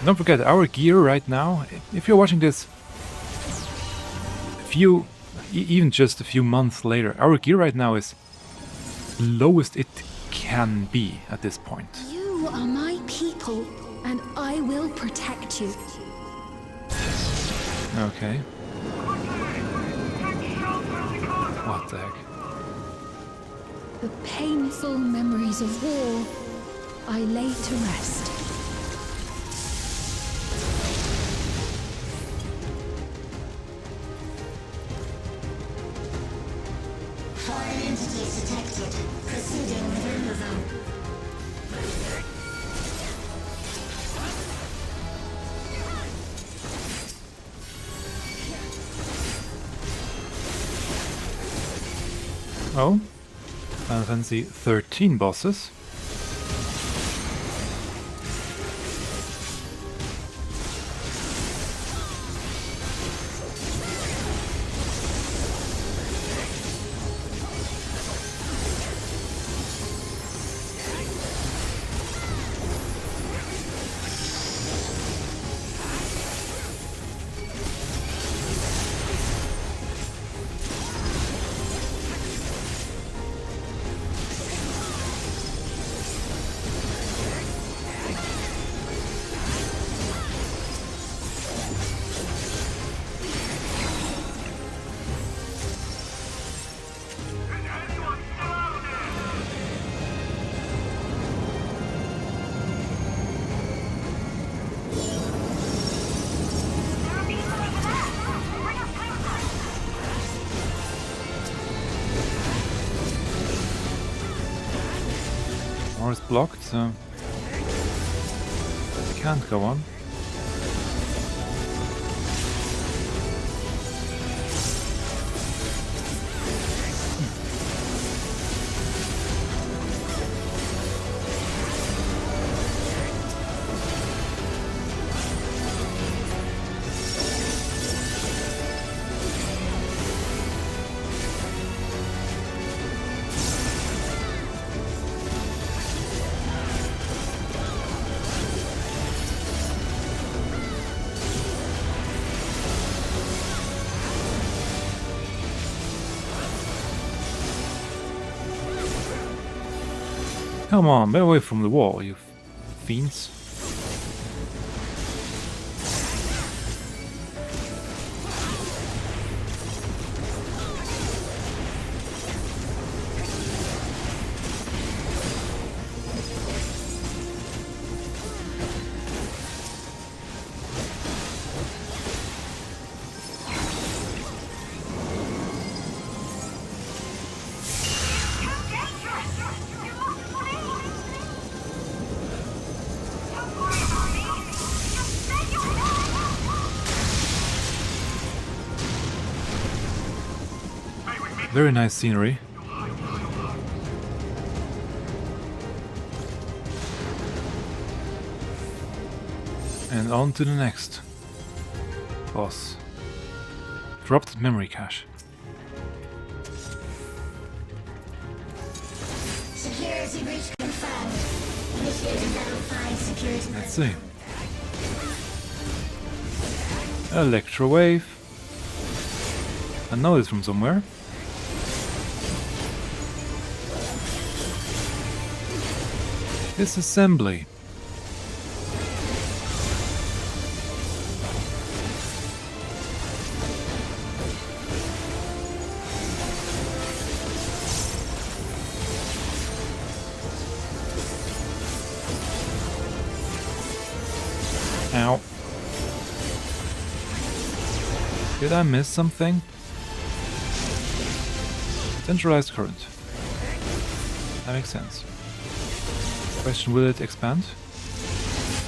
Don't forget our gear right now. If you're watching this even just a few months later, our gear right now is the lowest it can be at this point. You are my people, and I will protect you. Okay. What the heck? The painful memories of war I lay to rest. Foreign entities detected. Proceeding with removal. Oh, Final Fantasy 13 bosses. Is blocked, so it can't go on. Come on, get away from the wall, you fiends. Very nice scenery. And on to the next boss. Dropped memory cache. Security breach confirmed. Initiating level 5 security. Let's see. Electro wave. I know this from somewhere. Disassembly. Ow. Did I miss something? Centralized current. That makes sense. Question, will it expand?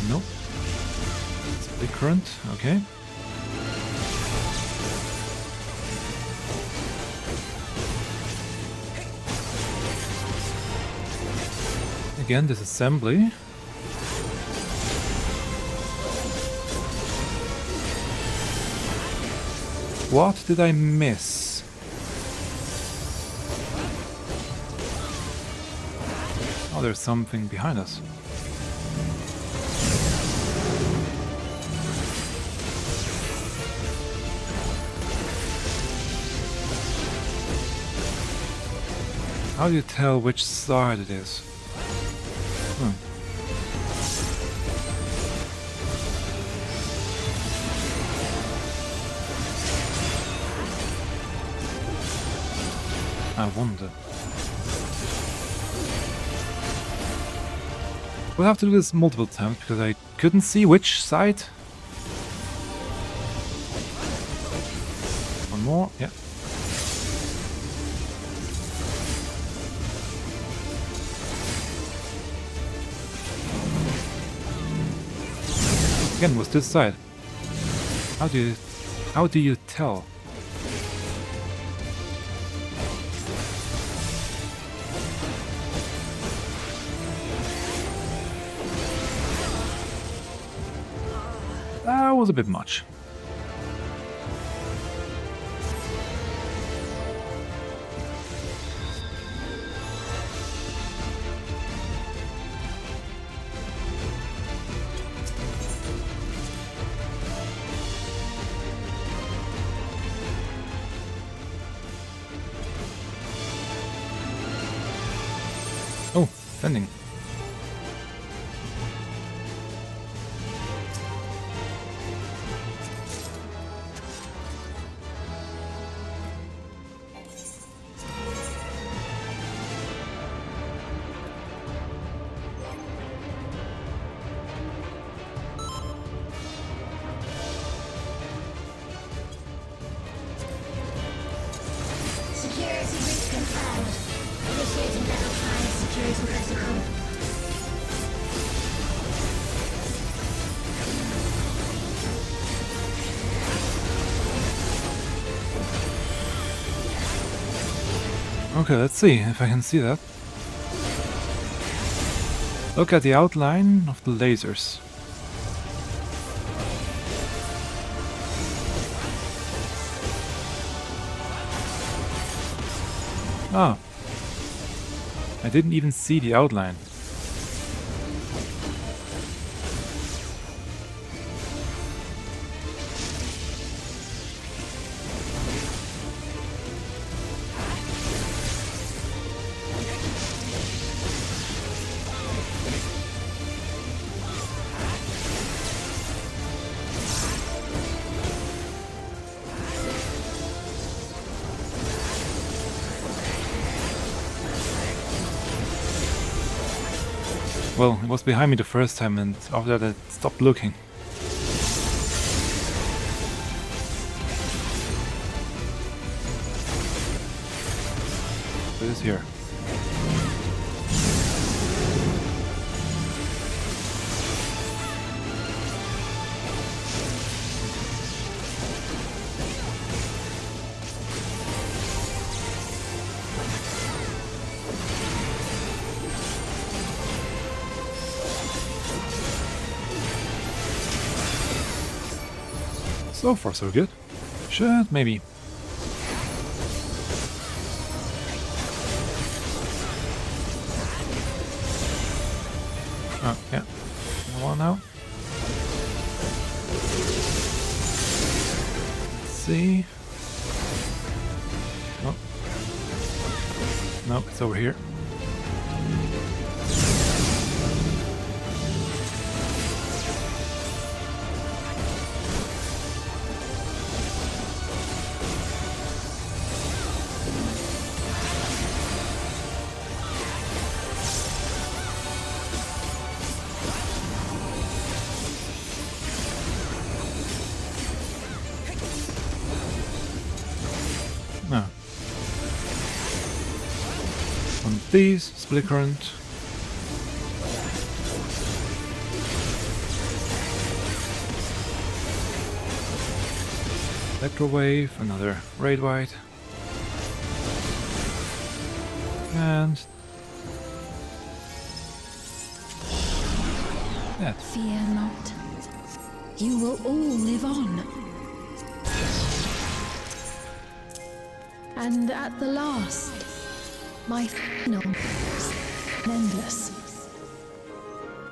No. It's a big current, okay. Again, disassembly. What did I miss? Oh, there's something behind us. How do you tell which side it is? I wonder. We'll have to do this multiple times because I couldn't see which side. One more, yeah. Again, was this side? How do you tell? That was a bit much. Oh, vending. Security breach confirmed. Initiating level 5 security protocol. Okay, let's see if I can see that. Look at the outline of the lasers. Ah, I didn't even see the outline. Well, it was behind me the first time, and after that I stopped looking. It is here. So far so good. Shit, maybe. Oh, yeah. One now. Let's see. Oh. No, it's over here. No. these. Split current. Electro wave, another raid white. And that. Fear not. You will all live on. And at the last, my final endless.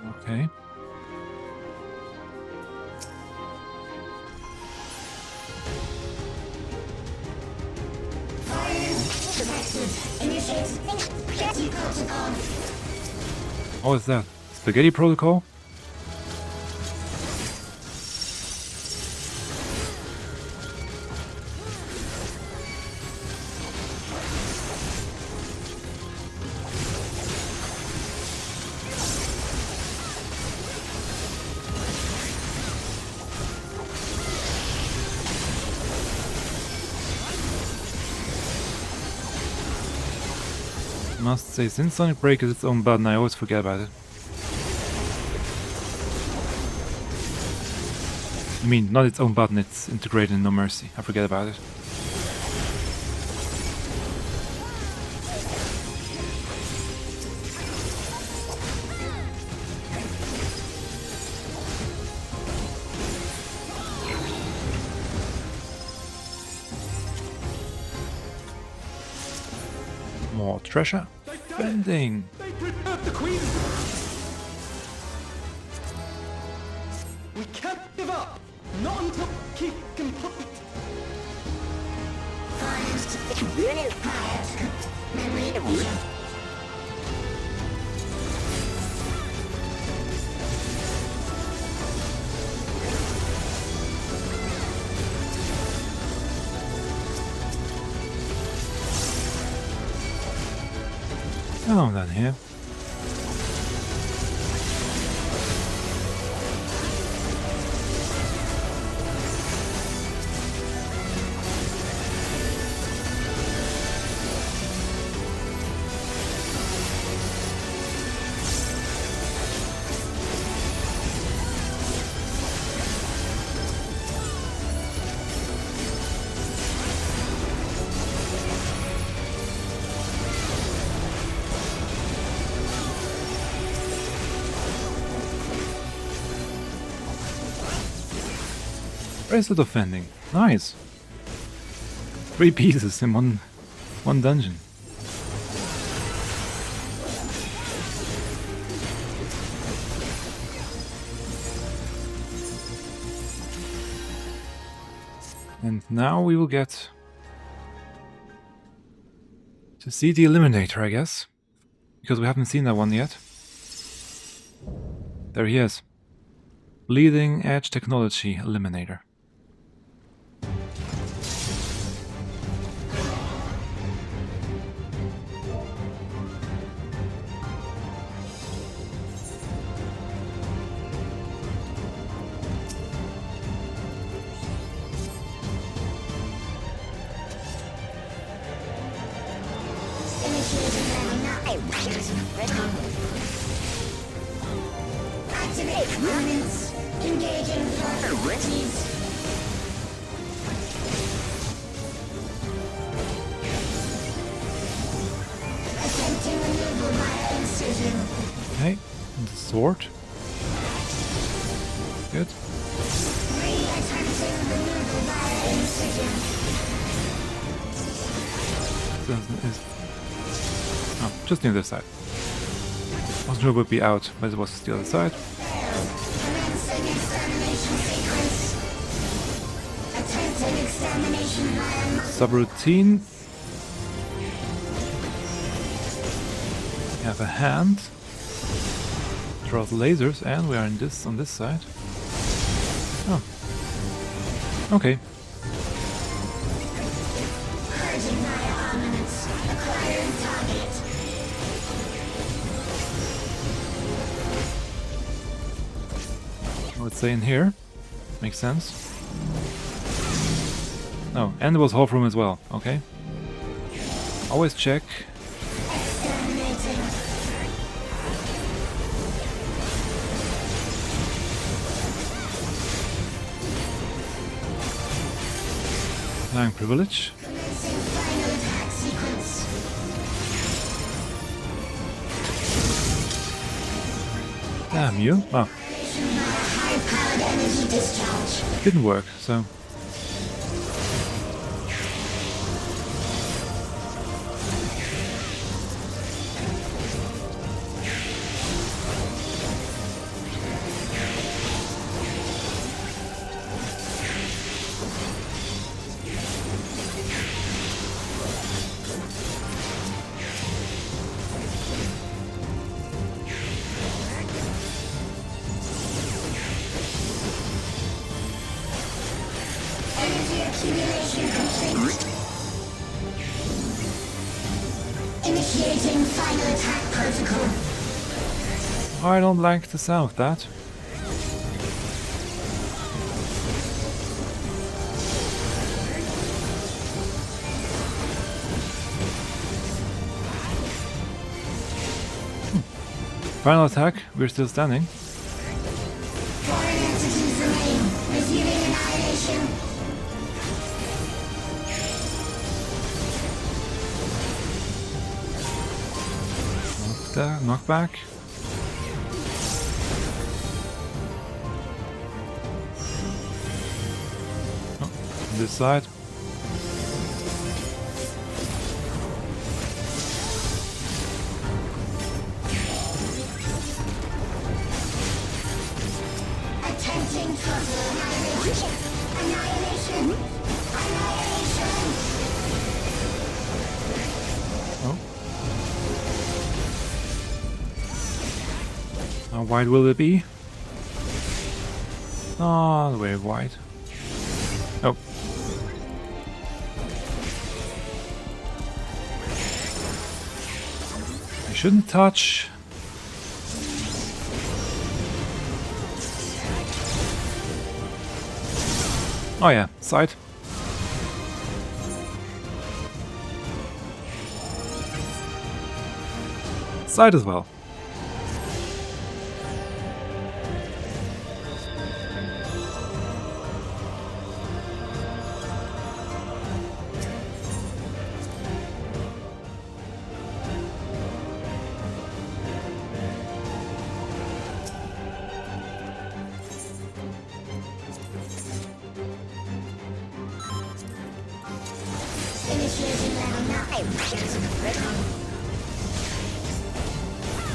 Okay. Oh, is that Spaghetti Protocol? Must say, since Sonic Break is its own button, I always forget about it. I mean, not its own button, it's integrated in No Mercy. I forget about it. More treasure. Bending. They prepared the queen! We can't give up! Not until keep complete! Oh, down here. Bracelet of Fending. Nice. 3 pieces in one dungeon. And now we will get to see the Eliminator, I guess. Because we haven't seen that one yet. There he is. Bleeding Edge Technology Eliminator. Activate moments. Engaging priorities. Attempting removal via incision. Okay, and the sword. Good. Re-attempting removal via incision. Oh, just near this side. Wasn't sure it would be out, but it was the other side. Commencing extermination sequence. Attempting extermination via Subroutine. We have a hand. Throws lasers, and we are in this on this side. Oh. Okay. purging via armaments. Acquiring target. I would say in here. Makes sense. Oh, and there was Half Room as well. Okay. Always check. Exterminate Flying privilege. Final attack sequence. Damn you. Oh, High-powered energy discharge. didn't work, so. Accumulation complete. Initiating final attack protocol. I don't like the sound of that. Final attack, we're still standing. Foreign entities remain. Resuming annihilation. Knockback. Oh, this side. Attempting total annihilation. Annihilation. Annihilation. Oh. How wide will it be? All the way wide. Oh. I shouldn't touch. Oh yeah, side. Side as well. Initiating level 9.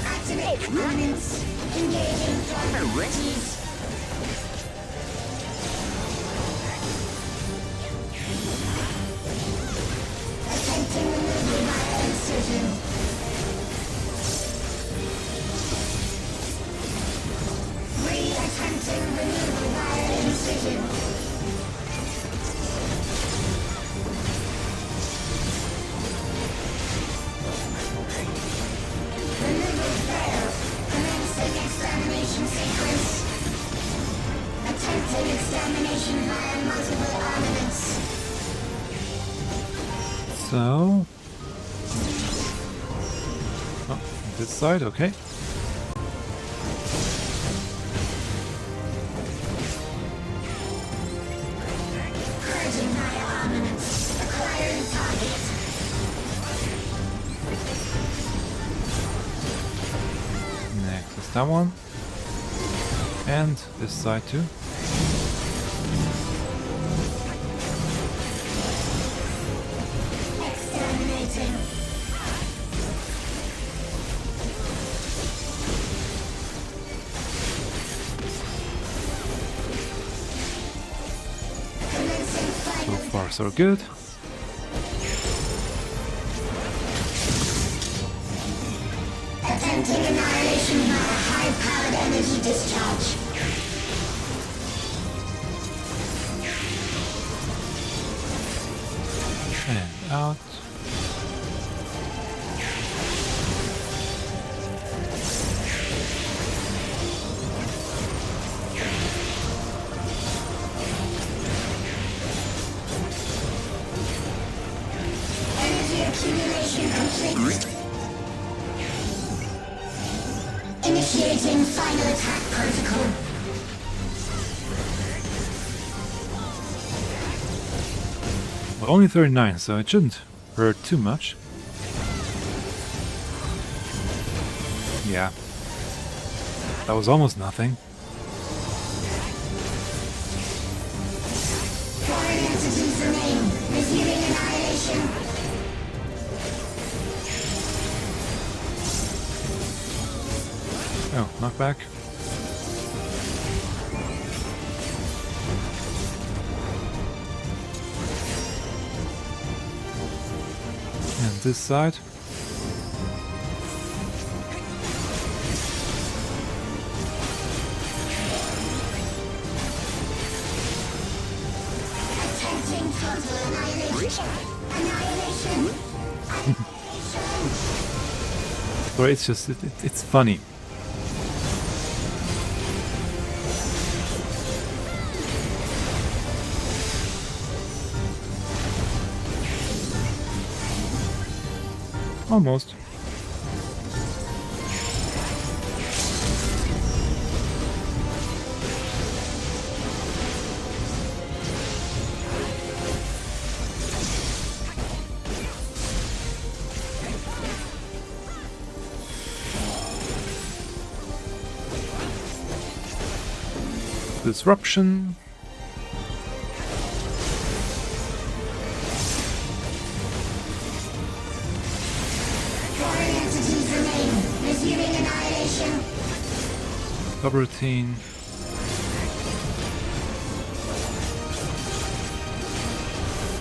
Activate permanence. Engaging priorities. Attempting removal via incision. Re-attempting removal via incision. Removal failed. Commencing extermination sequence. Attempting extermination via multiple armaments. So. Oh, this side, okay. Purging via armaments. Acquiring target. Next is that one. And this side too. Exterminating. Commencing So final far so good. attempting annihilation via high-powered energy discharge. And out. Energy accumulation complete. Initiating final attack protocol. Well, only 39, so it shouldn't hurt too much. Yeah. That was almost nothing. Foreign entities remain, resuming annihilation. Oh, knockback. And this side. Attempting total annihilation. Annihilation. Or it's just, it's funny. Almost. Disruption. Routine.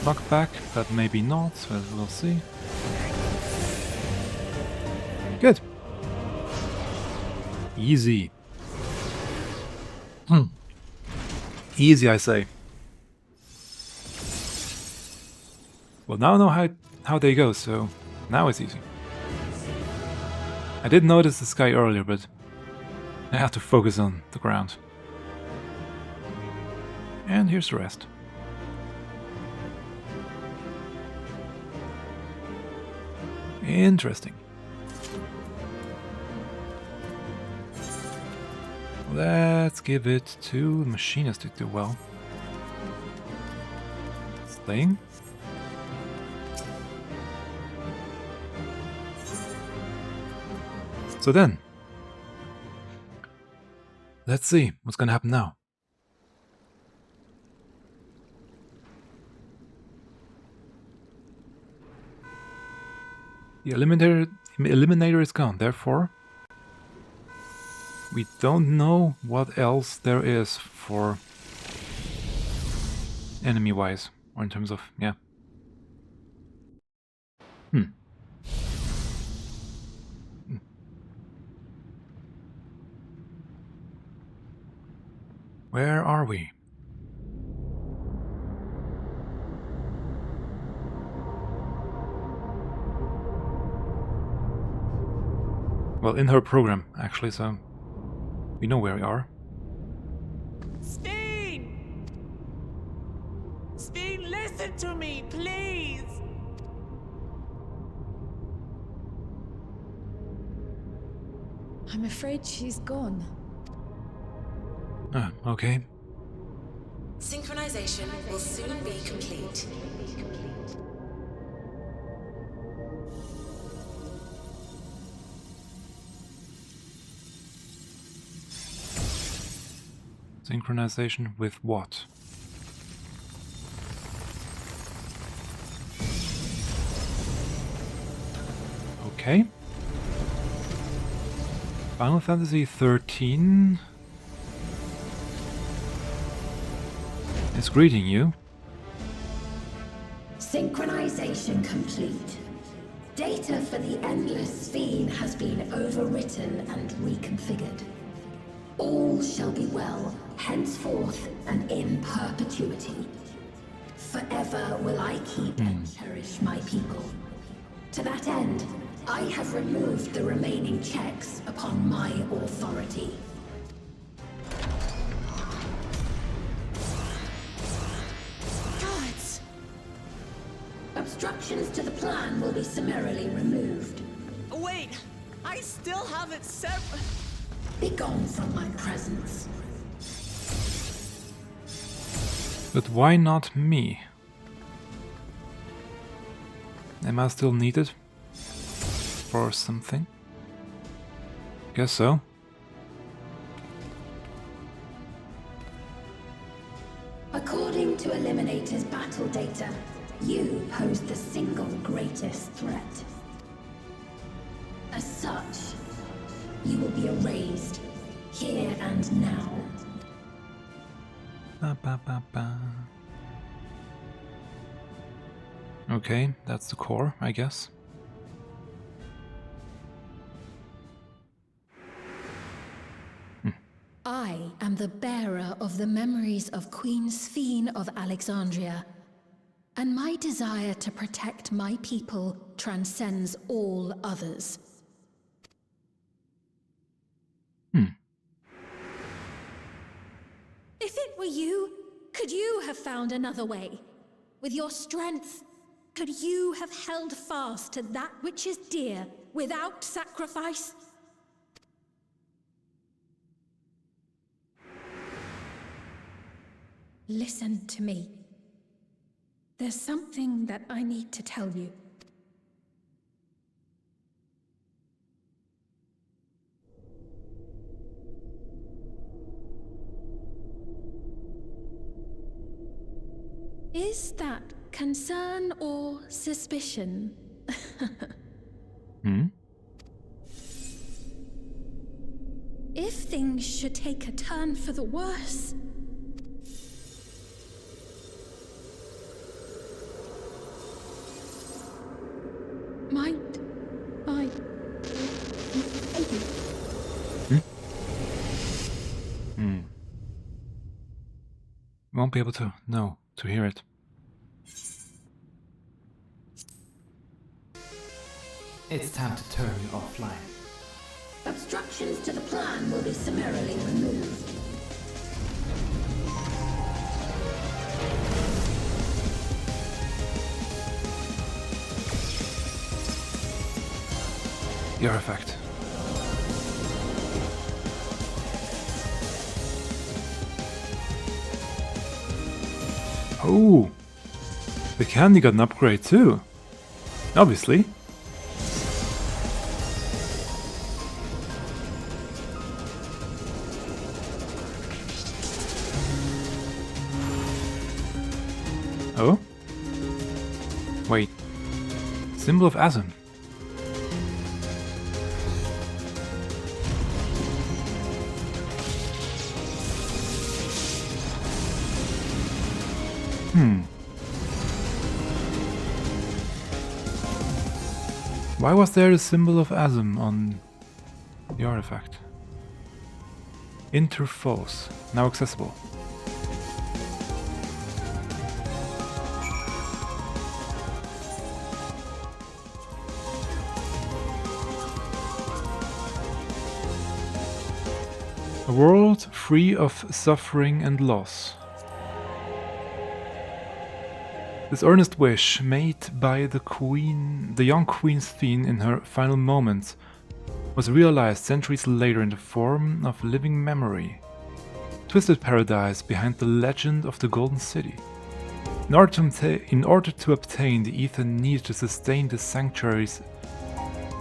Knockback, but maybe not, so we'll see. Good. Easy. Easy, I say. Well, now I know how they go, so now it's easy. I did notice the sky earlier, but I have to focus on the ground. And here's the rest. Interesting. Let's give it to the machinist to do well. Slaying. So then, let's see what's gonna happen now. The eliminator is gone, therefore we don't know what else there is for enemy-wise, or in terms of, yeah. Where are we? Well, in her program, actually, so we know where we are. Steen! Steen, listen to me, please! I'm afraid she's gone. Ah, okay. Synchronization will soon be complete. Synchronization with what? Okay. Final Fantasy 13 is greeting you. Synchronization complete. Data for the Endless Fiend has been overwritten and reconfigured. All shall be well, henceforth and in perpetuity. Forever will I keep and cherish my people. To that end, I have removed the remaining checks upon my authority. Gods! Obstructions to the plan will be summarily removed. Wait! I still have it set. Be gone from my presence. But why not me? Am I still needed for something? Guess so. According to Eliminator's battle data, you pose the single greatest threat. As such, you will be erased here and now. Ba, ba, ba, ba. Okay, that's the core, I guess. I am the bearer of the memories of Queen Sphene of Alexandria, and my desire to protect my people transcends all others. If it were you, could you have found another way? With your strength, could you have held fast to that which is dear without sacrifice? Listen to me. There's something that I need to tell you. Is that concern or suspicion? If things should take a turn for the worse, might I... Won't be able to hear it. It's time to turn you offline. Obstructions to the plan will be summarily removed. The artifact. Oh! The candy got an upgrade too! Obviously. Oh? Wait. Symbol of Asm. Why was there a symbol of Asm on the artifact? Interphos, now accessible. A world free of suffering and loss. This earnest wish, made by the young Queen Sphene in her final moments, was realized centuries later in the form of living memory. Twisted paradise behind the legend of the Golden City. In order to obtain the ether needed to sustain the sanctuary's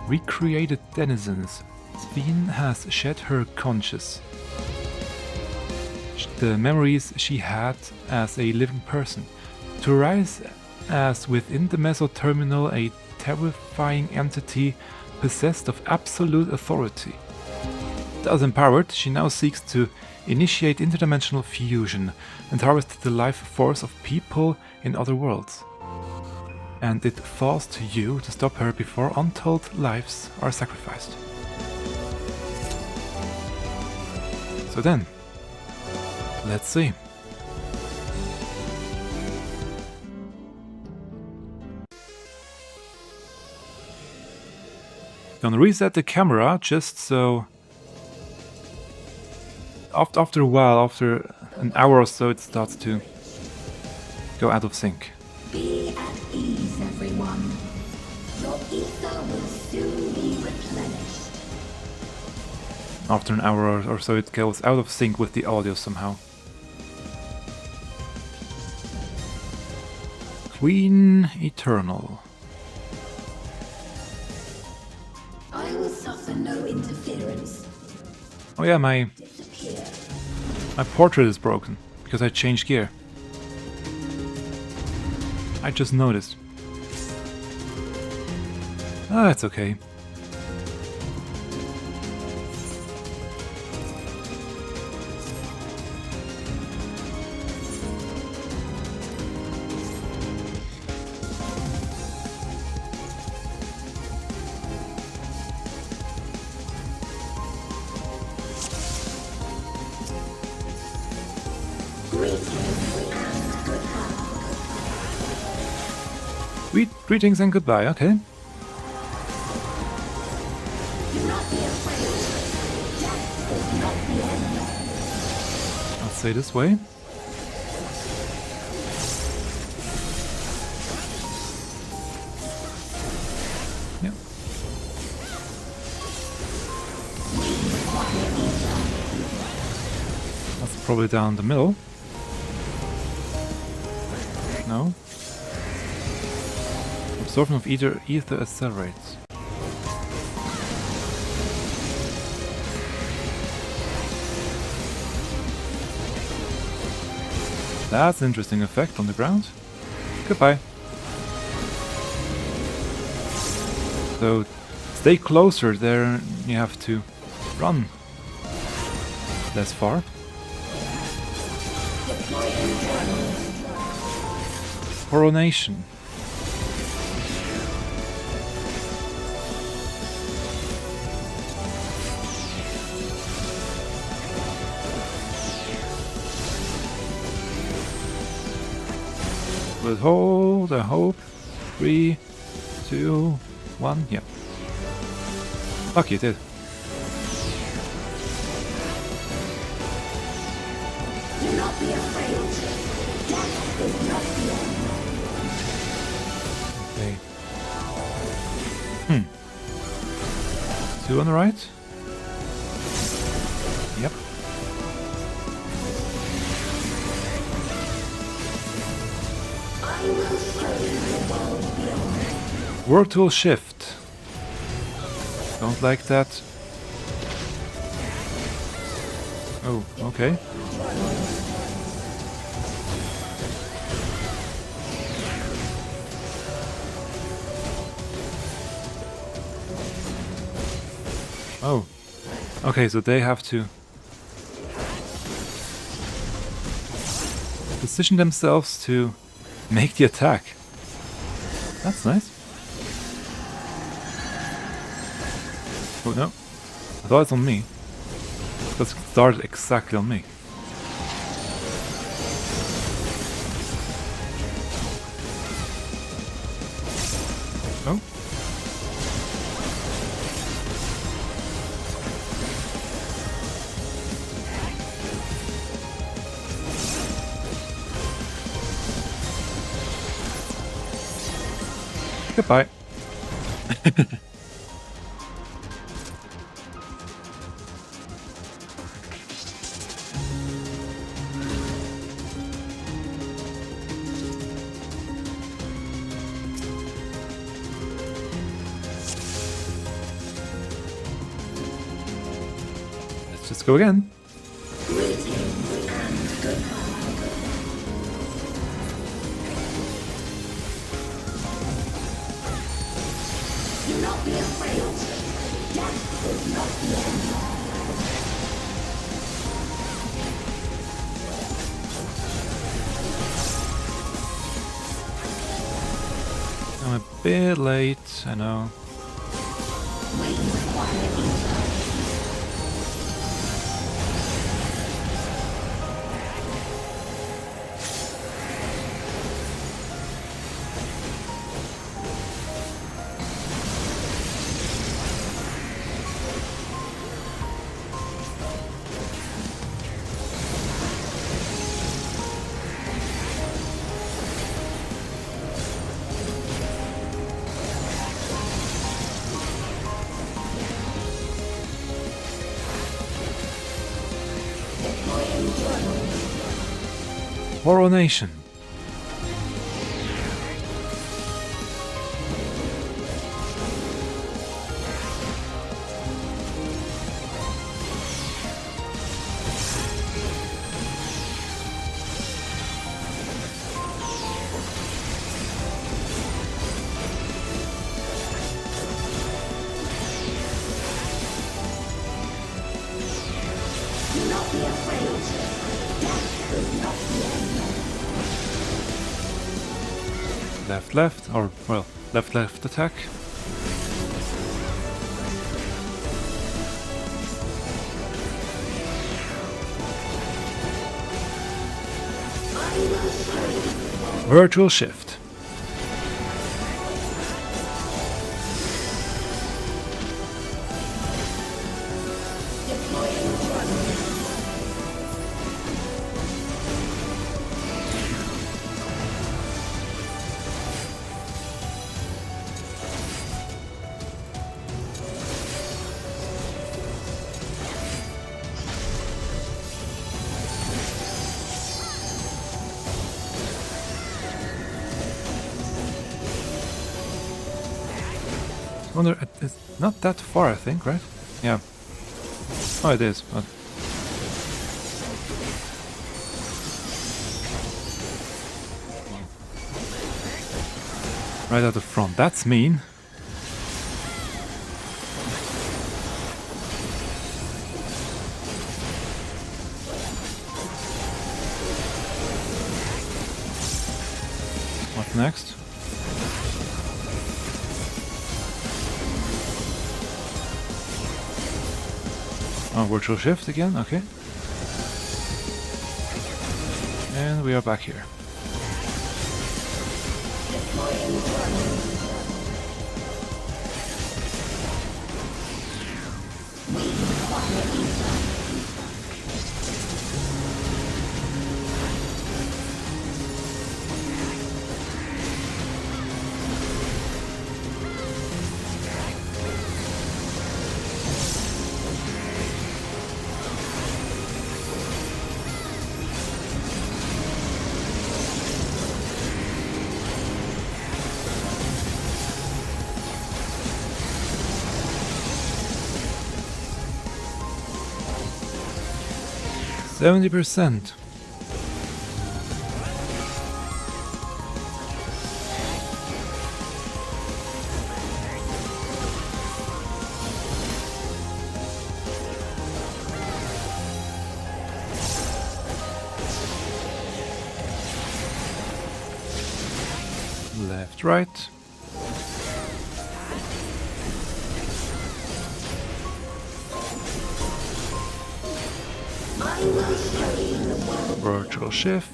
recreated denizens, Sphene has shed her conscience. The memories she had as a living person, to rise as within the Meso terminal a terrifying entity possessed of absolute authority. Thus empowered, she now seeks to initiate interdimensional fusion and harvest the life force of people in other worlds. And it falls to you to stop her before untold lives are sacrificed. So then, let's see. Gonna reset the camera just so after a while, after an hour or so, it starts to go out of sync. Be at ease, everyone. Your ether will soon be replenished. After an hour or so, it goes out of sync with the audio somehow. Queen Eternal. for no interference. Oh yeah, my portrait is broken because I changed gear. I just noticed. Ah, that's okay. Greetings and goodbye, okay. Let's say this way. Yeah. That's probably down the middle. No. Absorption of ether accelerates. That's an interesting effect on the ground. Goodbye. So, stay closer there, you have to run less far. Coronation. But hold, I hope. 3, 2, 1, yeah. Fuck, you did. Do not be afraid. Death is not the end. Okay. 2 on the right. Yep. Work tool shift. Don't like that. Oh, okay. Oh. Okay, so they have to position themselves to make the attack. That's nice. Oh no. I thought it's on me. That started exactly on me. Oh. Goodbye. Let's just go again. I'm a bit late, I know. Coronation. Left, left, or, well, left, left attack. Virtual shift. I wonder, it's not that far, I think, right? Yeah. Oh, it is, but... right out the front, that's mean. What next? Oh, virtual shift again, okay. And we are back here. %. Left, right. Virtual shift.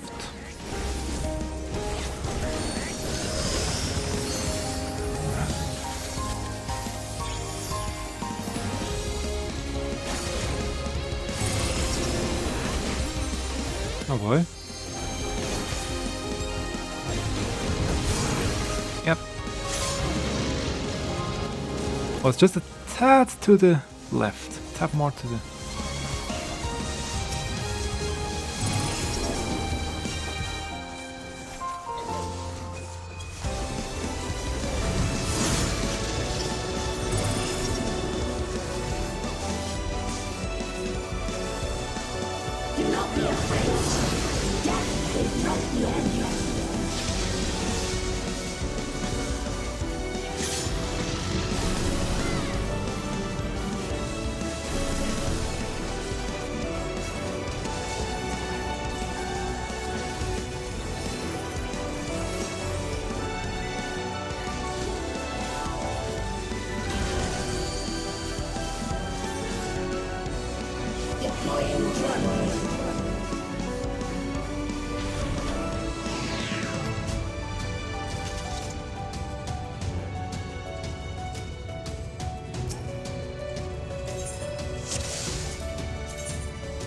Oh boy. Yep. Well, it's just a tad to the left. Tap more to the...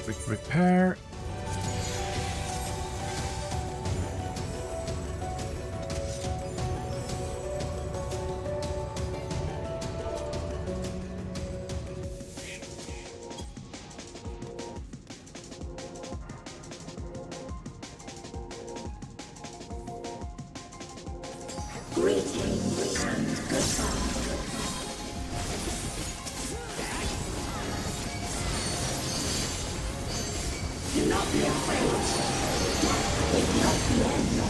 Quick repair. Greetings and goodbye. Do not be afraid. Death is not the end.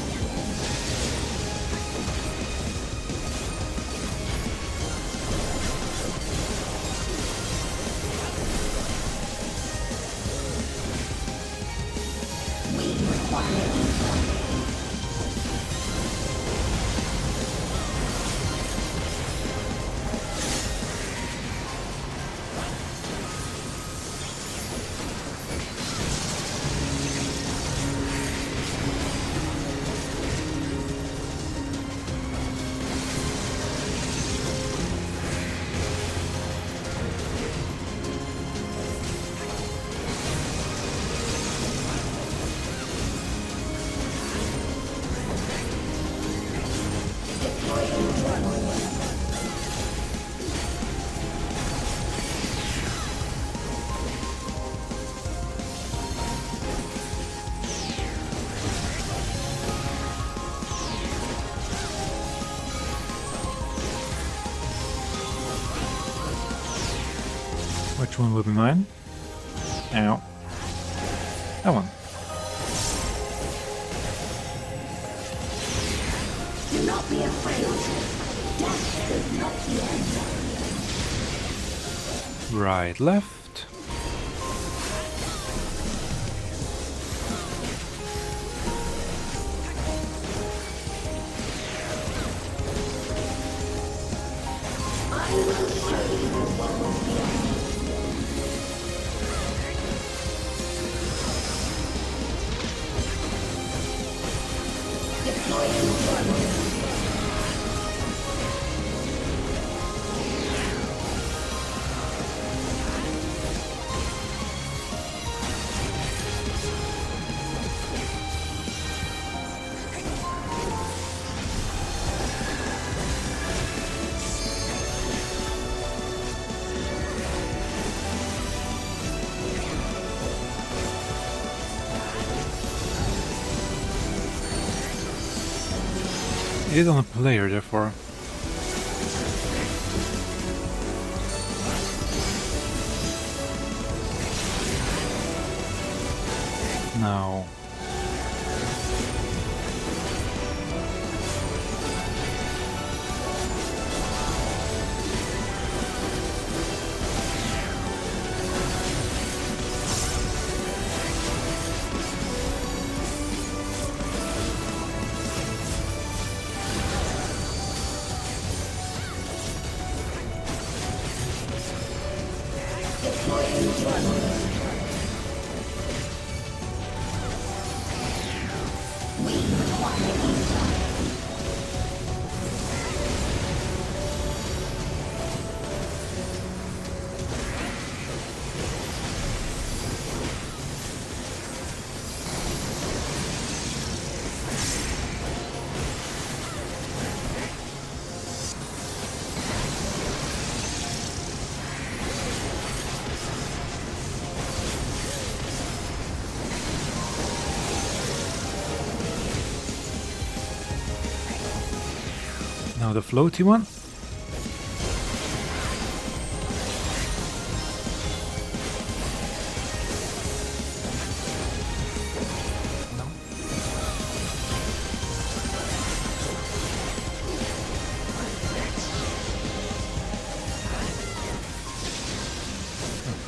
We require ether. Which one will be mine? Ow. That one. Do not be afraid. Death is not the end. Right, left. I will show you the world beyond. Deploying drone. It is on a player, therefore. No. Now the floaty one.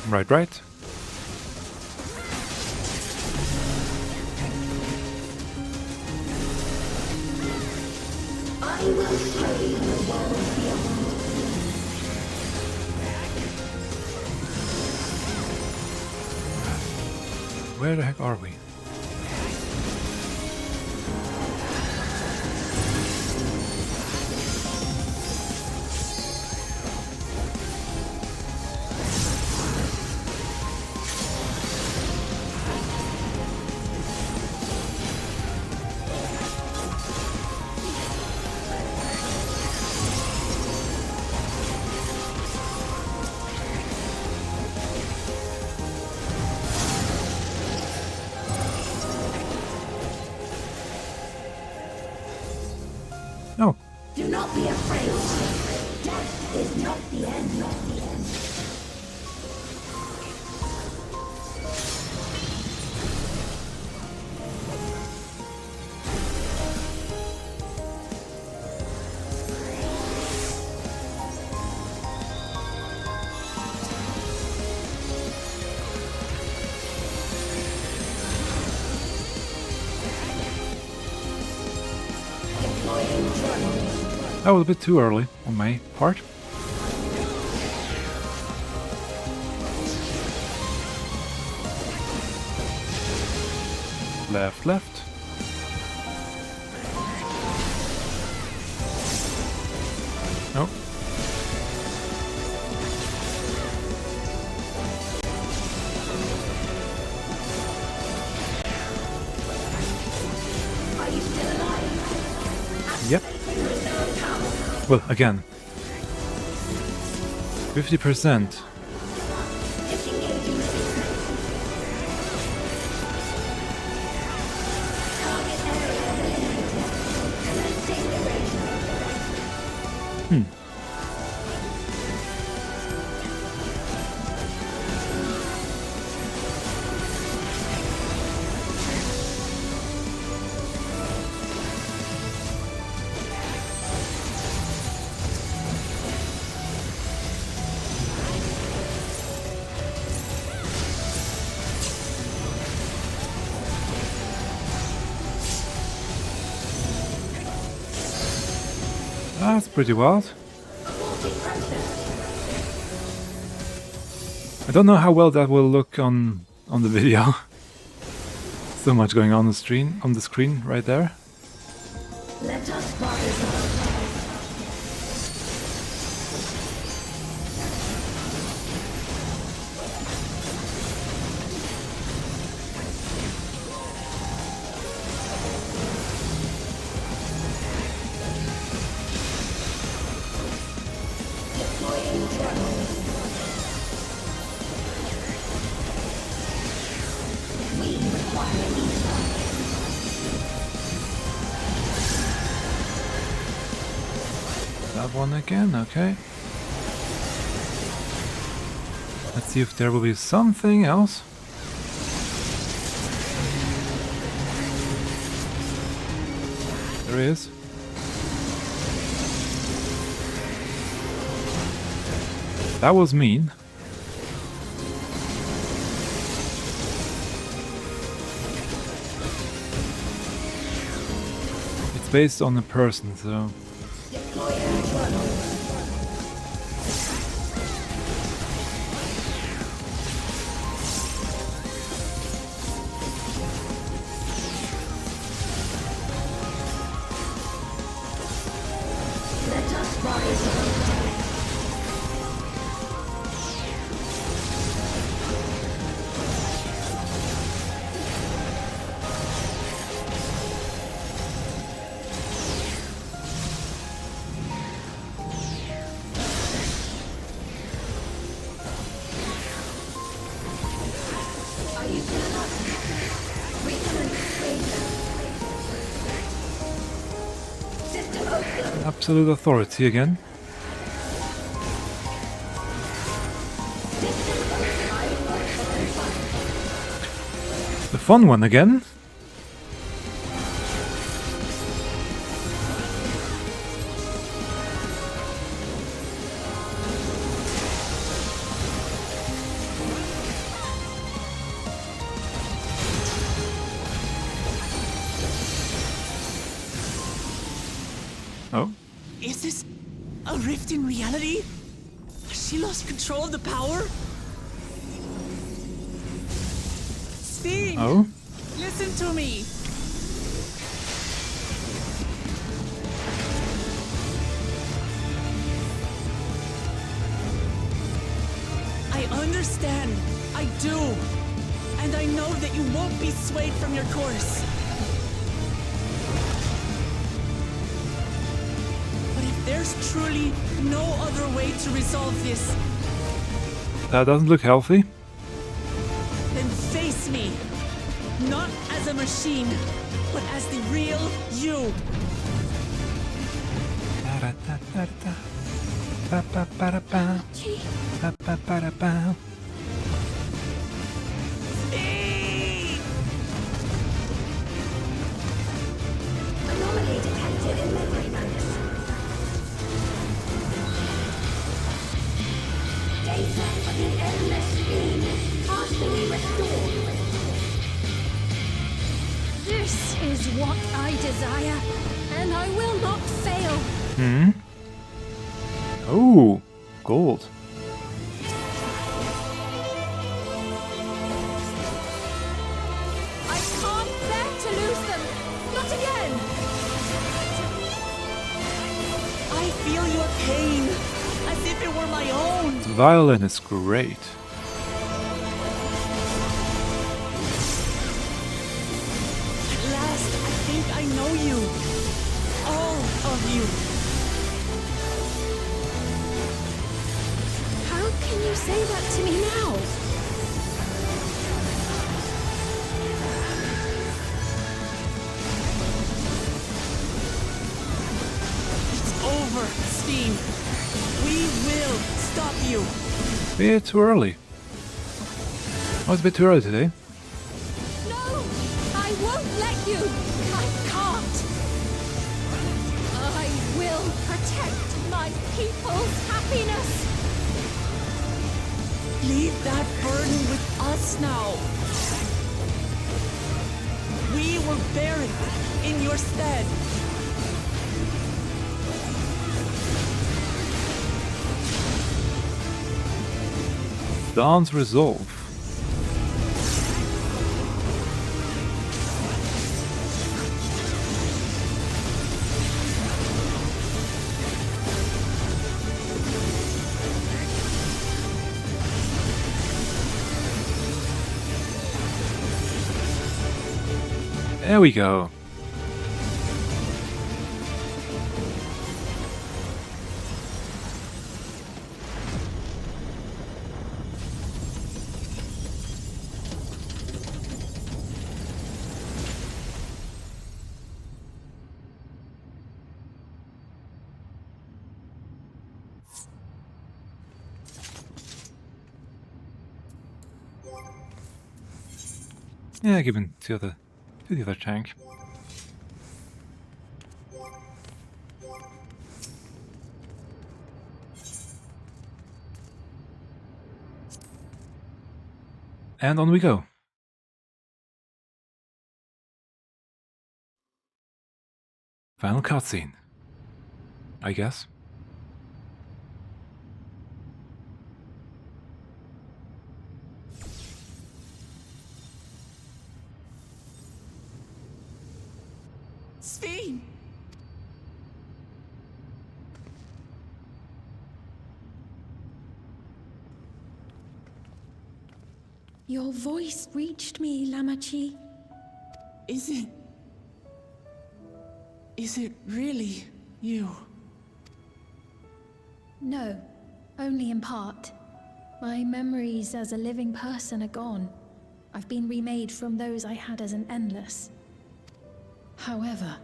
Right, right. I will show you the world beyond. Where the heck are we? Oh. Do not be afraid. Death is not the end, not the end. That was a bit too early on my part. Left, left. Nope. Are you still alive? Yep. Well, again, 50%. That's pretty wild. I don't know how well that will look on the video. So much going on the screen right there. Let us rise. That one again, okay. Let's see if there will be something else. There is. That was mean. It's based on a person, so... Absolute authority again. The fun one again. Oh. Is this a rift in reality? Has she lost control of the power? Sphene! Oh? Listen to me! I understand. I do. And I know that you won't be swayed from your course. There's truly no other way to resolve this. That doesn't look healthy. Then face me. Not as a machine, but as the real you. Anomaly detected in memory banks. Data for the Elene'shpya partially restored. This is what I desire, and I will not fail. Hmm. Oh, gold. I can't bear to lose them. Not again. I feel your pain, as if it were my own. The violin is great. At last, I think I know you. All of you. How can you say that to me now? It's over, Sphene. We will stop you. Bit too early. Oh, it's a bit too early today. No! I won't let you! I can't! I will protect my people's happiness! Leave that burden with us now. We will bear it in your stead. Dawn's Resolve. There we go. Yeah, give it to the other tank. And on we go. Final cutscene, I guess. Sphene! Your voice reached me, Lamachi. Is it really you? No, only in part. My memories as a living person are gone. I've been remade from those I had as an endless. However,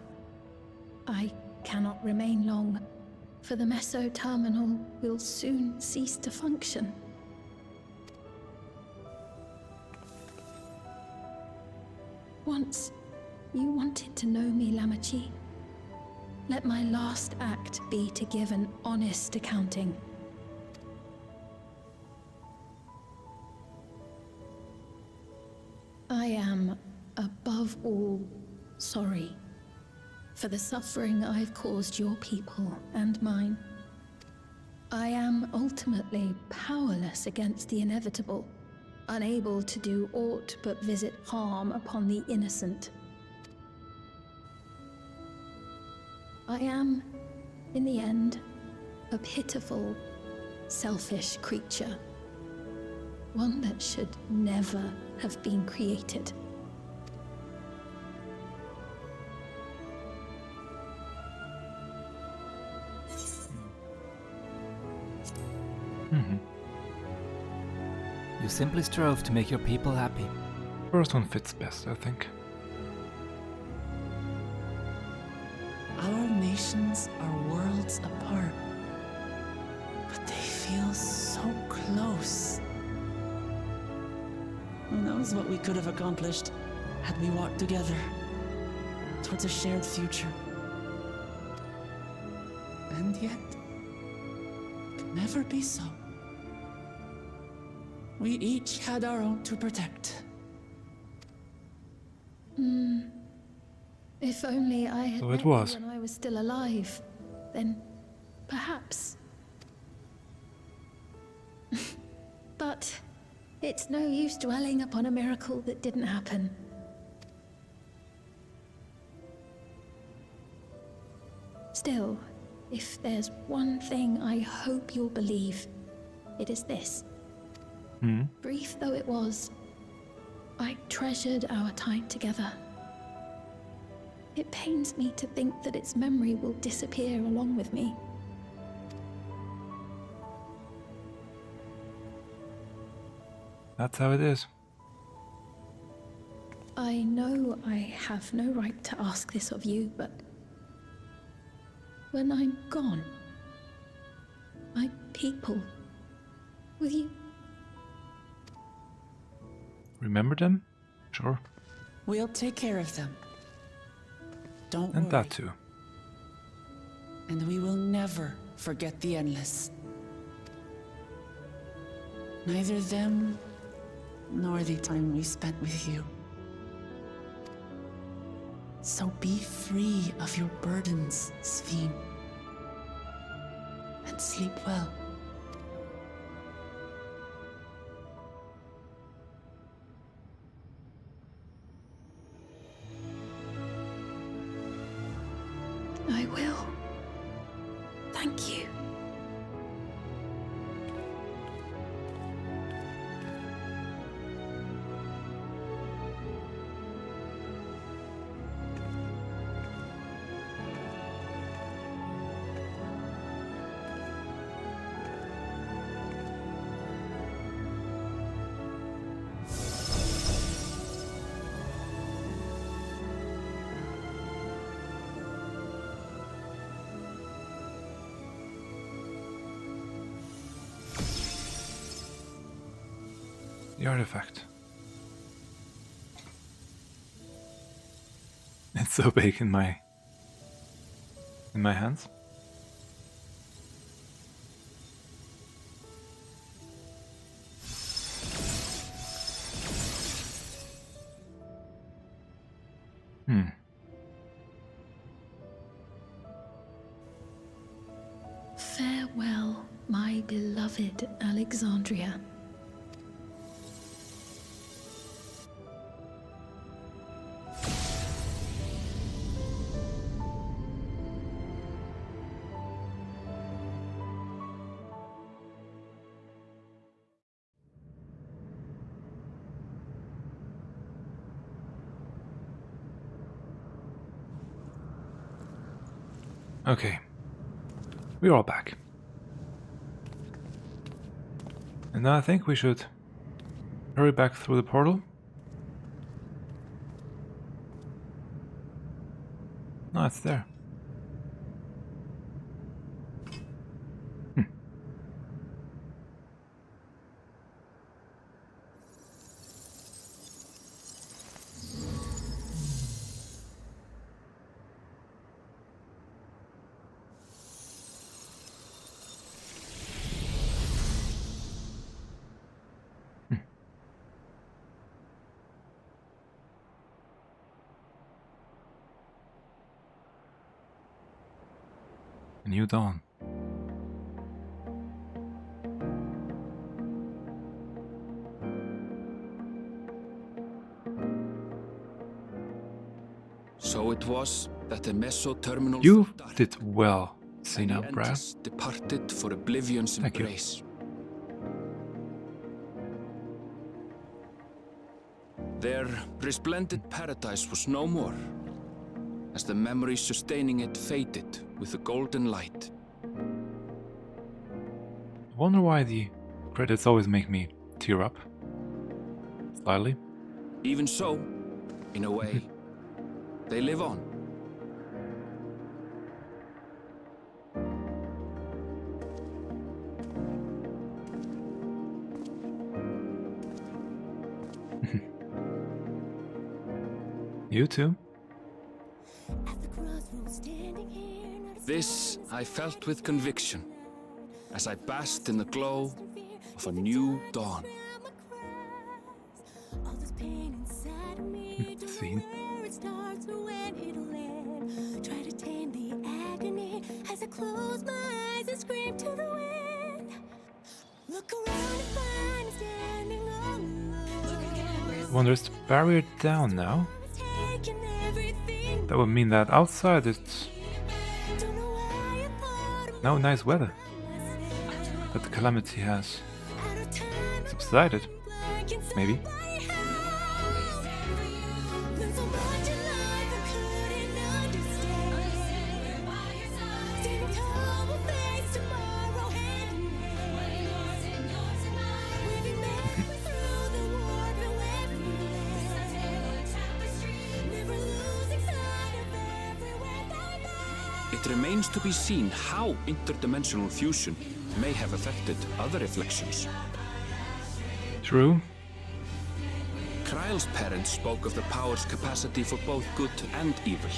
I cannot remain long, for the Meso terminal will soon cease to function. Once, you wanted to know me, Lamachi. Let my last act be to give an honest accounting. I am, above all, sorry for the suffering I've caused your people and mine. I am ultimately powerless against the inevitable, unable to do aught but visit harm upon the innocent. I am, in the end, a pitiful, selfish creature. One that should never have been created. You simply strove to make your people happy. First one fits best, I think. Our nations are worlds apart, but they feel so close. Who knows what we could have accomplished had we walked together towards a shared future. And yet, it could never be so. We each had our own to protect. If only I had So met it was. you when I was still alive, then perhaps. But it's no use dwelling upon a miracle that didn't happen. Still, if there's one thing I hope you'll believe, it is this. Brief though it was, I treasured our time together. It pains me to think that its memory will disappear along with me. That's how it is. I know I have no right to ask this of you, but when I'm gone, my people, will you? Remember them? Sure. We'll take care of them. Don't And worry. that too. And we will never forget the Endless. Neither them, nor the time we spent with you. So be free of your burdens, Sphene. And sleep well. I will. Thank you. The artifact. It's so big in my hands. Farewell, my beloved Alexandria. Okay, we're all back. And now I think we should hurry back through the portal. No, it's there. A new dawn. So it was that the Meso terminal You did well, Sina, Brad. Departed for oblivion's embrace. Their resplendent paradise was no more, as the memory sustaining it faded with the golden light. I wonder why the credits always make me tear up. Slightly. Even so, in a way, they live on. You too? This I felt with conviction, as I basked in the glow of a new dawn. Scene. Wonder, is the barrier down now? That would mean that outside it's now nice weather. That the calamity has subsided. Maybe. It remains to be seen how interdimensional fusion may have affected other reflections. True. Kryle's parents spoke of the power's capacity for both good and evil.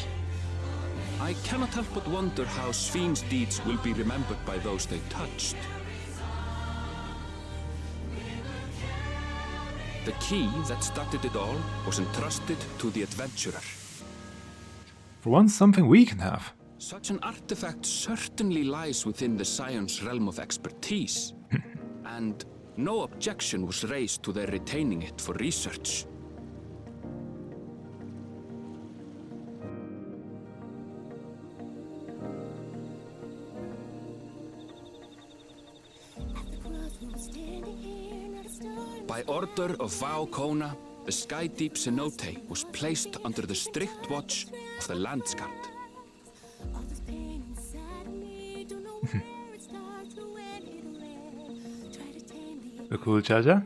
I cannot help but wonder how Sphyn's deeds will be remembered by those they touched. The key that started it all was entrusted to the adventurer. For once, something we can have. Such an artifact certainly lies within the Scion's realm of expertise, and no objection was raised to their retaining it for research. By order of Vau Kona, the Sky Deep cenote was placed under the strict watch of the Landsguard. Bakul Jaja?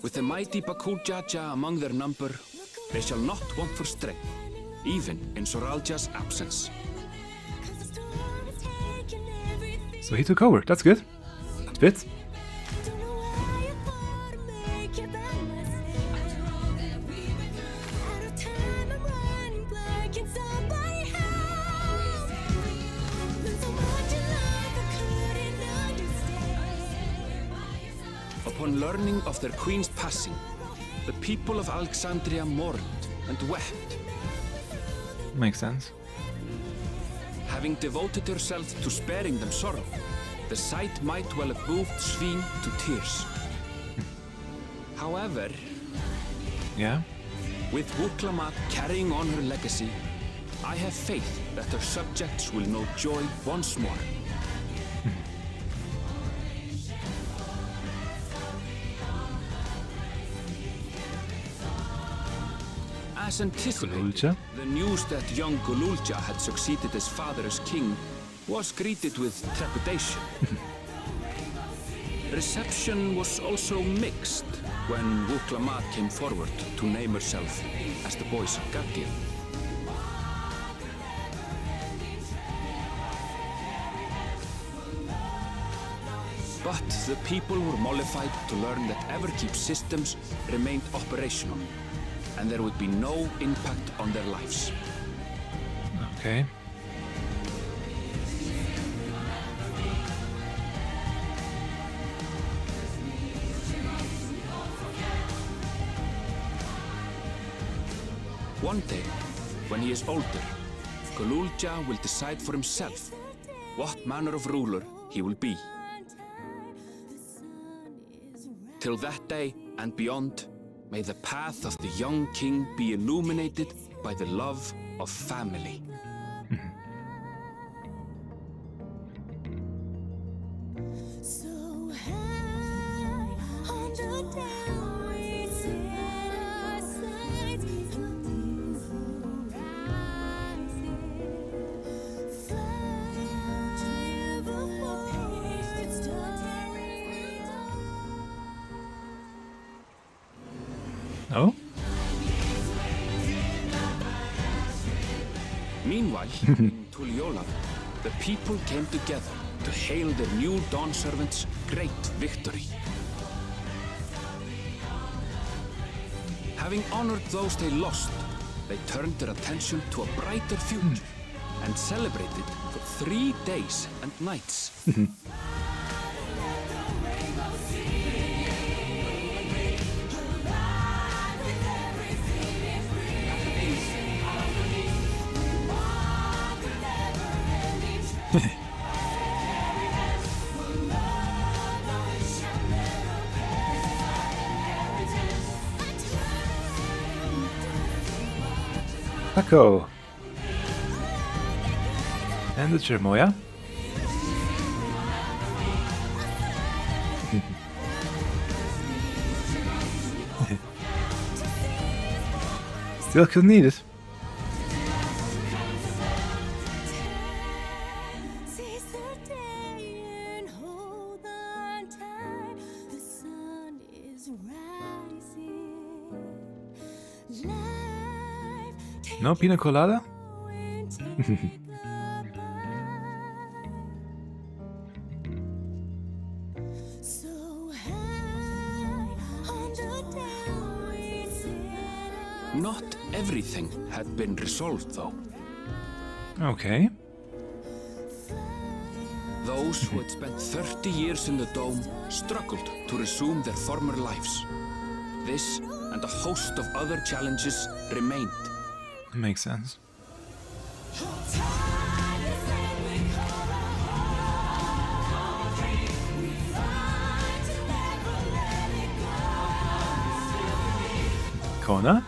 With the mighty Bakul Jaja among their number, they shall not want for strength, even in Soralja's absence. So he took over, that's good. That fits. Upon learning of their queen's passing, the people of Alexandria mourned and wept. Makes sense. Having devoted herself to sparing them sorrow, the sight might well have moved Svín to tears. However, yeah, with Wuklamat carrying on her legacy, I have faith that her subjects will know joy once more. As anticipated, the news that young Gululja had succeeded his father as king was greeted with trepidation. Reception was also mixed when Wuklamat came forward to name herself as the boy's guardian. But the people were mollified to learn that Everkeep systems remained operational, and there would be no impact on their lives. Okay. One day, when he is older, Gululja will decide for himself what manner of ruler he will be. Till that day and beyond, may the path of the young king be illuminated by the love of family. Oh? Meanwhile, in Tuliyola, the people came together to hail their new dawn servant's great victory. Having honored those they lost, they turned their attention to a brighter future and celebrated for 3 days and nights. Taco. And the Chermoya. Still could need it. No pina colada? Not everything had been resolved, though. Okay. Those who had spent 30 years in the dome struggled to resume their former lives. This and a host of other challenges remained. Makes sense. Kona?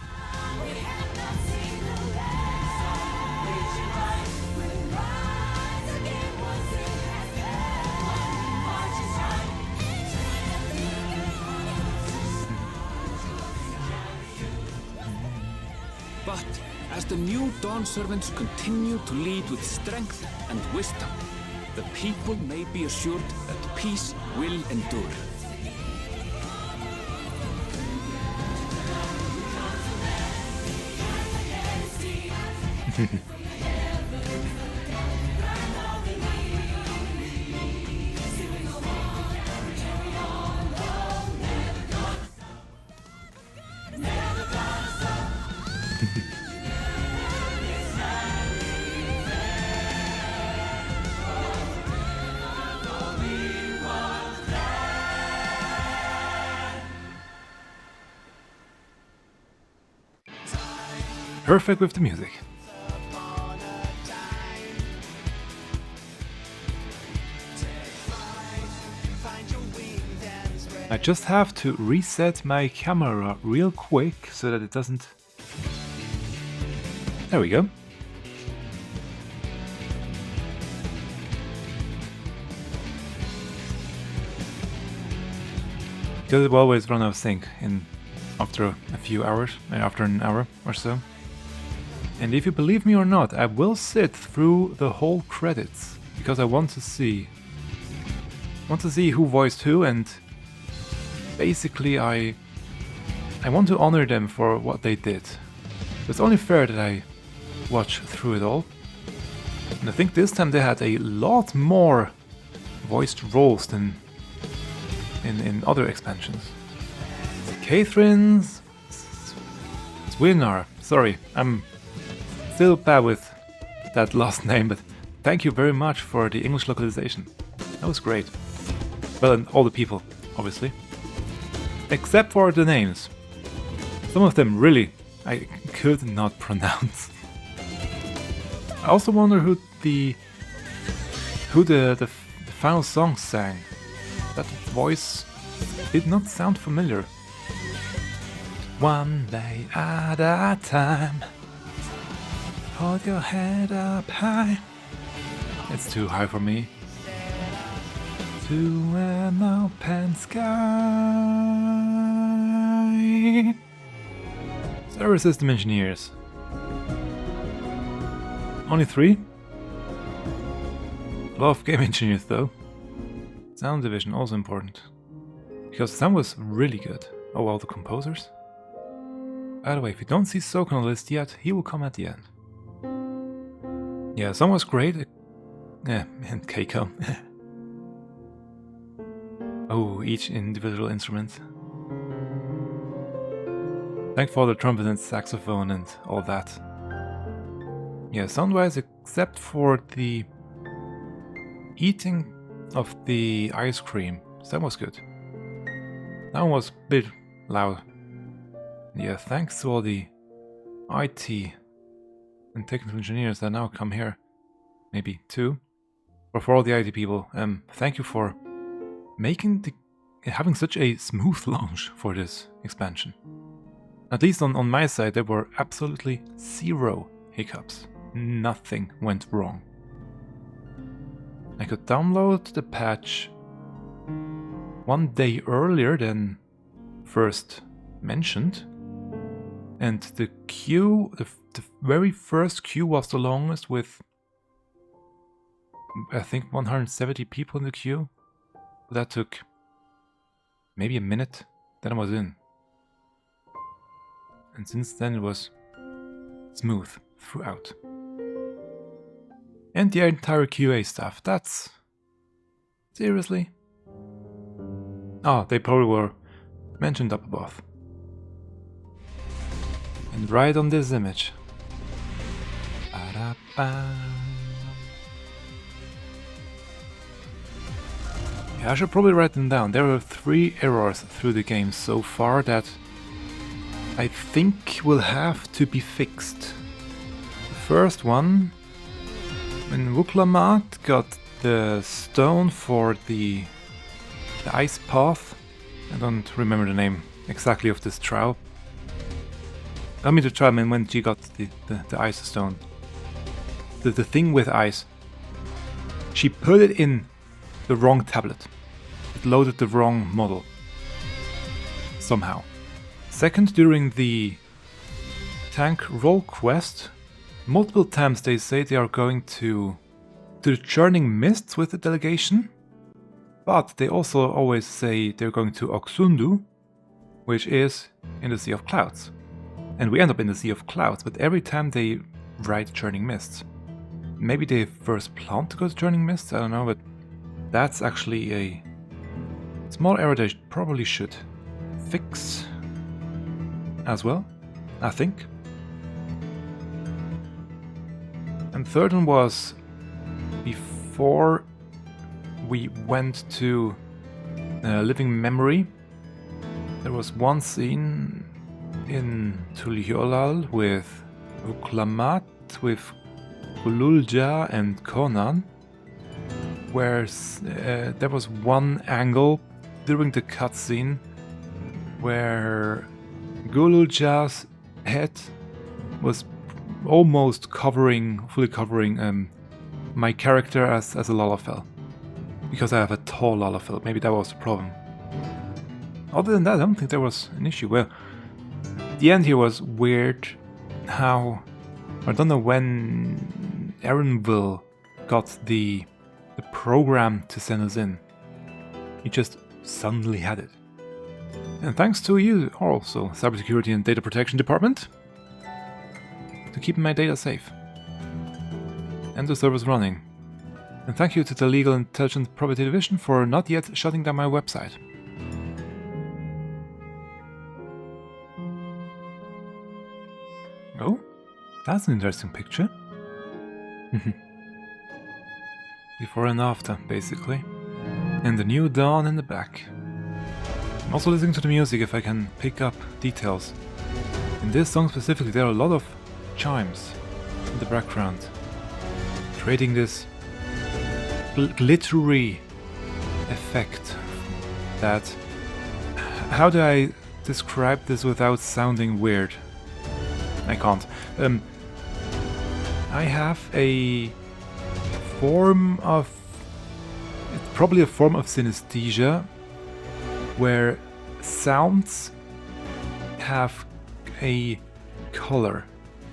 As the new Dawn servants continue to lead with strength and wisdom, the people may be assured that peace will endure. Perfect with the music. I just have to reset my camera real quick so that it doesn't... There we go. Because it will always run out of sync after a few hours, after an hour or so. And if you believe me or not, I will sit through the whole credits because I want to see who voiced who, and basically I want to honor them for what they did. It's only fair that I watch through it all. And I think this time they had a lot more voiced roles than in other expansions. Catherine's Swinar. Sorry, I'm still bad with that last name, but thank you very much for the English localization. That was great. Well, and all the people, obviously. Except for the names. Some of them really I could not pronounce. I also wonder who the final song sang. That voice did not sound familiar. One day at a time. Hold your head up high. It's too high for me. To an open sky. Server system engineers. Only 3? A lot of game engineers though. Sound division also important. Because the sound was really good. Oh well, the composers. By the way, if you don't see Sok on the list yet, he will come at the end. Yeah, sound was great. Yeah, and Keiko. Oh, each individual instrument. Thank for the trumpet and saxophone and all that. Yeah, sound-wise, except for the eating of the ice cream, that was good. That one was a bit loud. Yeah, thanks to all the IT and technical engineers that now come here. Maybe 2. But for all the IT people, thank you for having such a smooth launch for this expansion. At least on my side, there were absolutely 0 hiccups. Nothing went wrong. I could download the patch 1 day earlier than first mentioned, and the queue, the very first queue was the longest, with I think 170 people in the queue. That took maybe a minute, then I was in. And since then it was smooth throughout. And the entire QA stuff, that's... Seriously? Oh, they probably were mentioned up above. And right on this image. Ba-da-ba. Yeah, I should probably write them down. There were 3 errors through the game so far that I think will have to be fixed. The first one, when Wuklamat got the stone for the ice path, I don't remember the name exactly of this trial. I mean the trial when she got the ice stone. The thing with ice. She put it in the wrong tablet. It loaded the wrong model. Somehow. Second, during the tank role quest. Multiple times they say they are going to the Churning Mists with the delegation, but they also always say they're going to Oxundu, which is in the Sea of Clouds. And we end up in the Sea of Clouds, but every time they write Churning Mists. Maybe they first planned to go to Churning Mists, I don't know, but that's actually a small error they probably should fix as well, I think. And third one was before we went to Living Memory. There was one scene in Tuliolal with Uklamat, with Kululja and Conan, where there was one angle during the cutscene where Gululja's head was almost fully covering my character as a Lalafell. Because I have a tall Lalafell, maybe that was the problem. Other than that, I don't think there was an issue. Well, the end here was weird. How... I don't know when Erenville got the program to send us in. He just suddenly had it. And thanks to you also, Cybersecurity and Data Protection Department, to keep my data safe. And the servers running. And thank you to the Legal Intelligence Property Division for not yet shutting down my website. Oh, that's an interesting picture. Before and after, basically. And the new dawn in the back. I'm also listening to the music if I can pick up details. In this song specifically, there are a lot of chimes in the background, creating this glittery effect that... How do I describe this without sounding weird? I can't. I have a form of... It's probably a form of synesthesia where sounds have a color.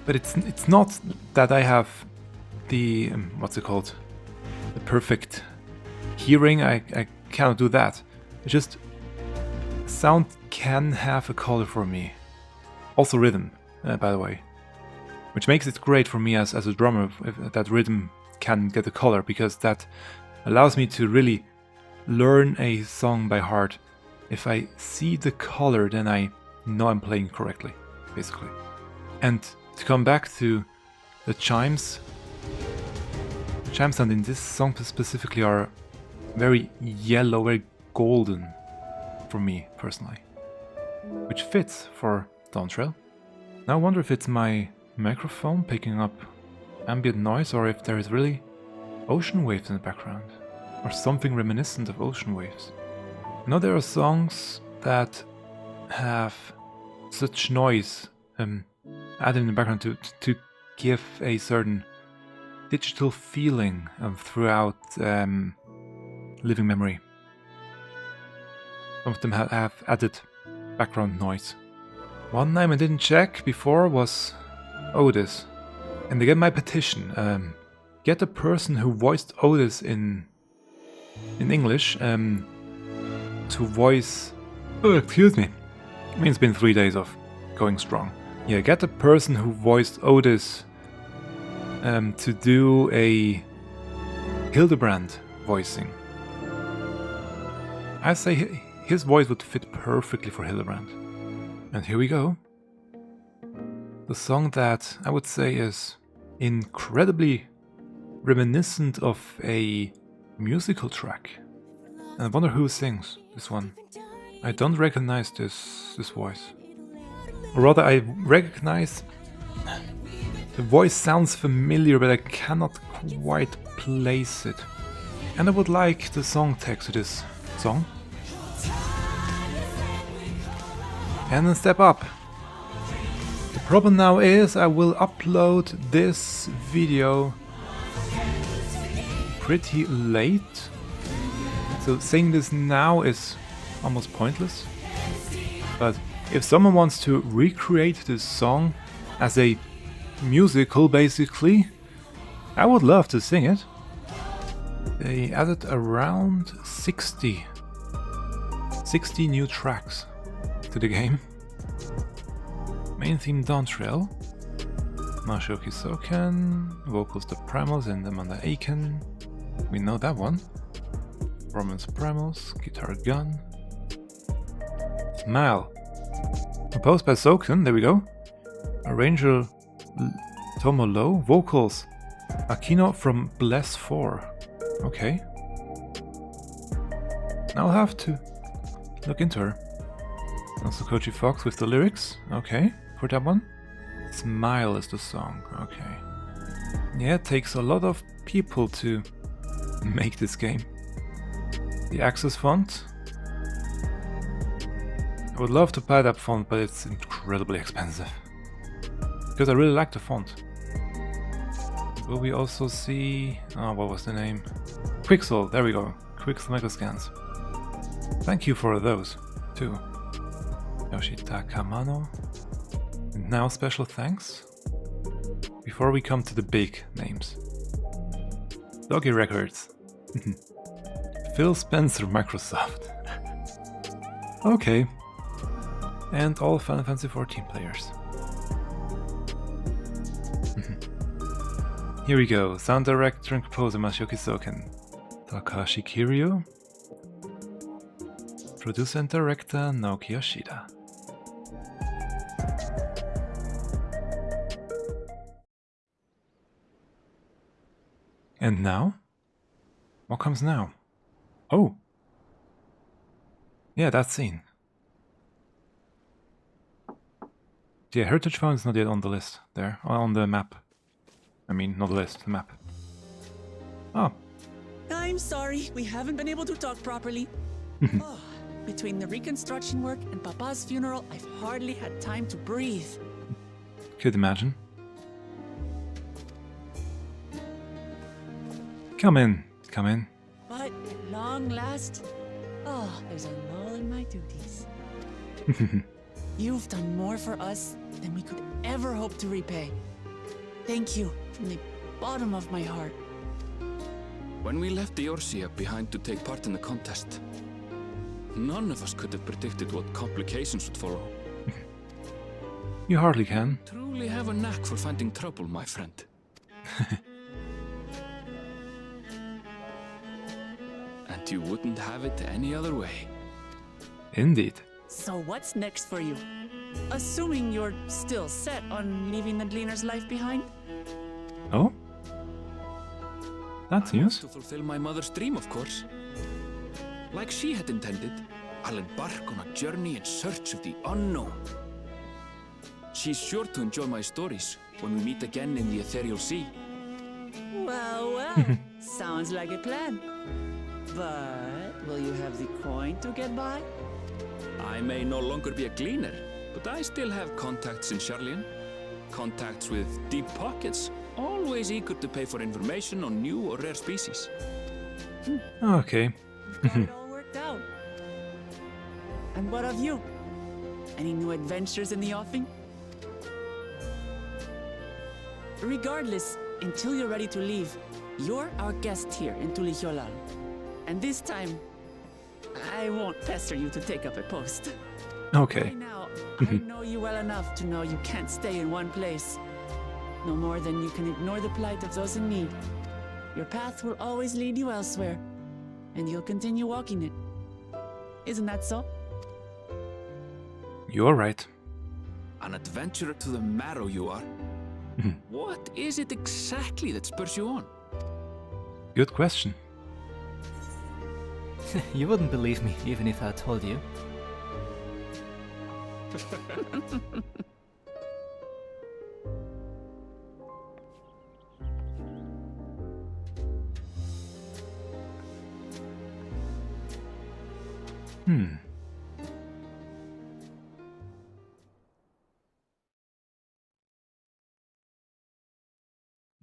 But it's not that I have the... what's it called? The perfect hearing. I cannot do that. It's just... sound can have a color for me. Also rhythm, by the way. Which makes it great for me as a drummer, if that rhythm can get a color, because that allows me to really learn a song by heart. If I see the color, then I know I'm playing correctly, basically. And to come back to the chimes sound in this song specifically are very yellow, very golden for me, personally. Which fits for Dawntrail. Now I wonder if it's my microphone picking up ambient noise, or if there is really ocean waves in the background, or something reminiscent of ocean waves. I know there are songs that have such noise added in the background to give a certain digital feeling throughout Living Memory. Some of them have added background noise. One name I didn't check before was Otis. And again, my petition. Get a person who voiced Otis in English to voice... Oh, excuse me. I mean, it's been 3 days of going strong. Yeah, get a person who voiced Otis to do a Hildebrand voicing. I say his voice would fit perfectly for Hildebrand. And here we go. The song that I would say is incredibly reminiscent of a musical track. And I wonder who sings this one. I don't recognize this voice. Or rather, I recognize... The voice sounds familiar, but I cannot quite place it. And I would like the song text to this song. And then step up. The problem now is I will upload this video pretty late. So saying this now is almost pointless. But if someone wants to recreate this song as a musical, basically. I would love to sing it. They added around 60 new tracks to the game. Main theme Dawntrail, Mashoki Soken, vocals the Primals and Amanda Aiken. We know that one. Romance Primals, Guitar Gun. Smile. Composed by Soken, there we go. Arranger Tomo Low, vocals Akino from Bless 4. Okay. I'll have to look into her. Also Koji Fox with the lyrics. Okay, for that one. Smile is the song. Okay. Yeah, it takes a lot of people to make this game. The Access font. I would love to buy that font, but it's incredibly expensive. Because I really like the font. Will we also see... oh, what was the name? Quixel, there we go. Quixel Microscans. Thank you for those, too. Yoshita Kamano. And now special thanks. Before we come to the big names. Doggy Records. Phil Spencer, Microsoft. Okay. And all Final Fantasy XIV players. Here we go. Sound director and composer Mashoki Soken. Takashi Kiryu. Producer and director Naoki Yoshida. And now? What comes now? Oh! Yeah, that scene. The Heritage Found is not yet on the list there, on the map. I mean, not the list, the map. Oh. I'm sorry, we haven't been able to talk properly. Oh, between the reconstruction work and Papa's funeral, I've hardly had time to breathe. Could imagine. Come in, come in. But at long last, there's a lull in my duties. You've done more for us than we could ever hope to repay. Thank you from the bottom of my heart. When we left the Eorzea behind to take part in the contest, none of us could have predicted what complications would follow. You hardly can. Truly have a knack for finding trouble, my friend. And you wouldn't have it any other way. Indeed. So what's next for you? Assuming you're still set on leaving the Gleaner's life behind? Oh? That's news. To fulfill my mother's dream, of course. Like she had intended, I'll embark on a journey in search of the unknown. She's sure to enjoy my stories when we meet again in the ethereal sea. Well, well, sounds like a plan. But will you have the coin to get by? I may no longer be a gleaner, but I still have contacts in Charlian. Contacts with deep pockets, always eager to pay for information on new or rare species. Okay. Got it all worked out. And what of you? Any new adventures in the offing? Regardless, until you're ready to leave, you're our guest here in Tulihyolal. And this time, I won't pester you to take up a post. Okay. By now, I know you well enough to know you can't stay in one place. No more than you can ignore the plight of those in need. Your path will always lead you elsewhere, and you'll continue walking it. Isn't that so? You're right. An adventurer to the marrow you are. What is it exactly that spurs you on? Good question. You wouldn't believe me even if I told you.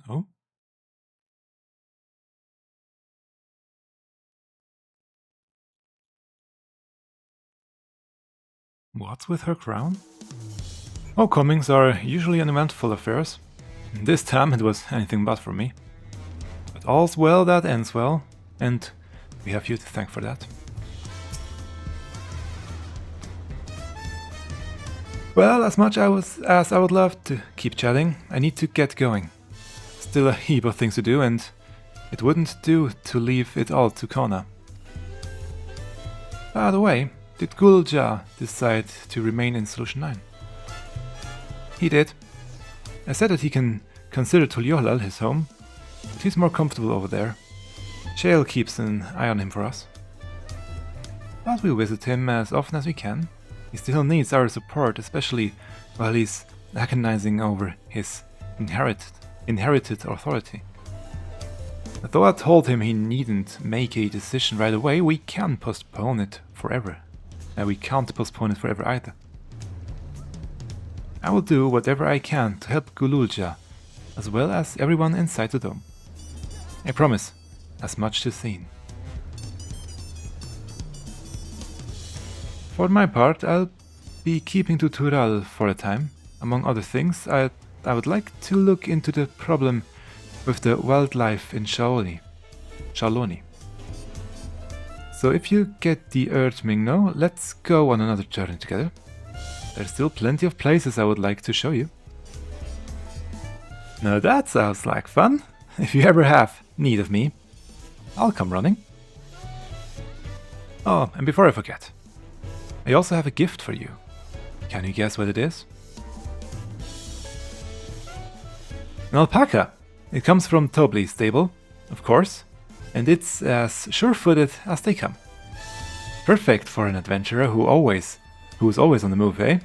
Oh? What's with her crown? Homecomings are usually uneventful affairs. This time it was anything but for me. But all's well that ends well, and we have you to thank for that. Well, as much as I would love to keep chatting, I need to get going. Still a heap of things to do, and it wouldn't do to leave it all to Kona. By the way, did Gulja decide to remain in Solution 9? He did. I said that he can consider Tuliolal his home, but he's more comfortable over there. Shale keeps an eye on him for us. But we'll visit him as often as we can. He still needs our support, especially while he's agonizing over his inherited authority. Though I told him he needn't make a decision right away, we can't postpone it forever. We can't postpone it forever either. I will do whatever I can to help Gululja, as well as everyone inside the dome. I promise, as much to see. For my part, I'll be keeping to Tural for a time. Among other things, I would like to look into the problem with the wildlife in Shaloni. So if you get the urge, Mingno, let's go on another journey together. There's still plenty of places I would like to show you. Now that sounds like fun. If you ever have need of me, I'll come running. Oh, and before I forget, I also have a gift for you. Can you guess what it is? An alpaca. It comes from Tobli's stable, of course, and it's as sure-footed as they come. Perfect for an adventurer who's always on the move, eh?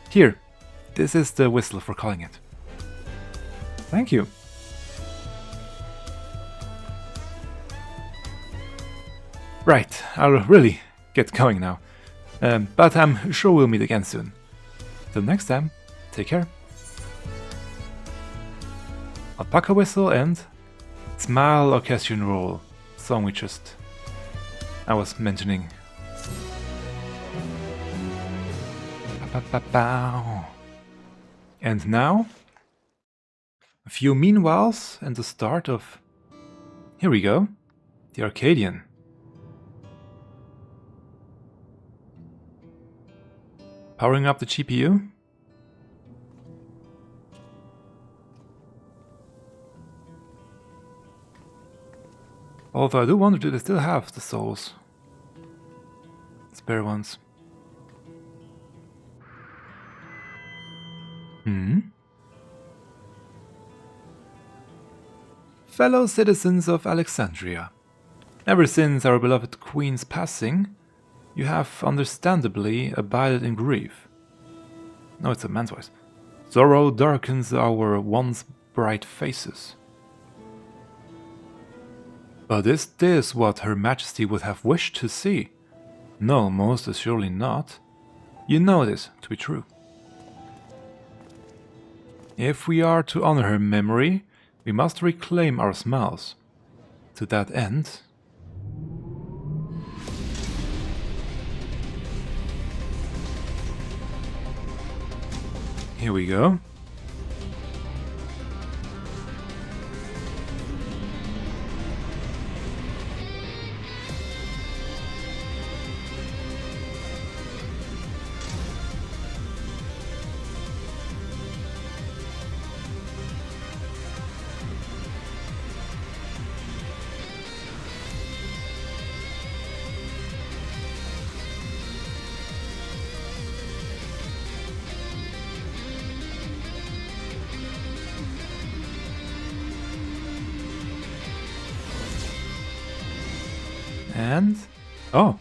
Here, this is the whistle for calling it. Thank you. Right, I'll really get going now. But I'm sure we'll meet again soon. Till next time, take care. Alpaca whistle and Smile Orchestrion Roll, song I was mentioning. And now, a few meanwhiles and the start of, here we go, the Arcadion. Powering up the GPU. Although I do wonder, do they still have the souls? Spare ones. Fellow citizens of Alexandria, ever since our beloved Queen's passing, you have understandably abided in grief. No, it's a man's voice. Sorrow darkens our once bright faces. But is this what Her Majesty would have wished to see? No, most assuredly not. You know this to be true. If we are to honor her memory, we must reclaim our smiles. To that end, here we go. And... oh.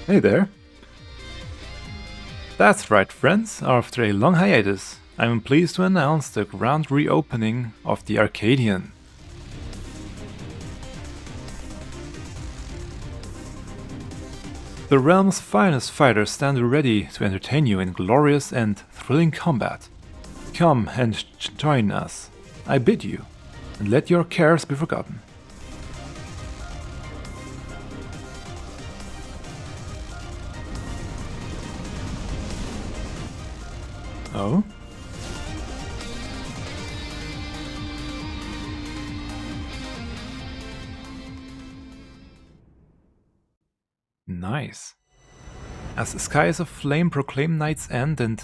Hey there. That's right, friends. After a long hiatus, I'm pleased to announce the grand reopening of the Arcadion. The realm's finest fighters stand ready to entertain you in glorious and thrilling combat. Come and join us, I bid you, and let your cares be forgotten. Oh? Nice. As the skies of flame proclaim night's end and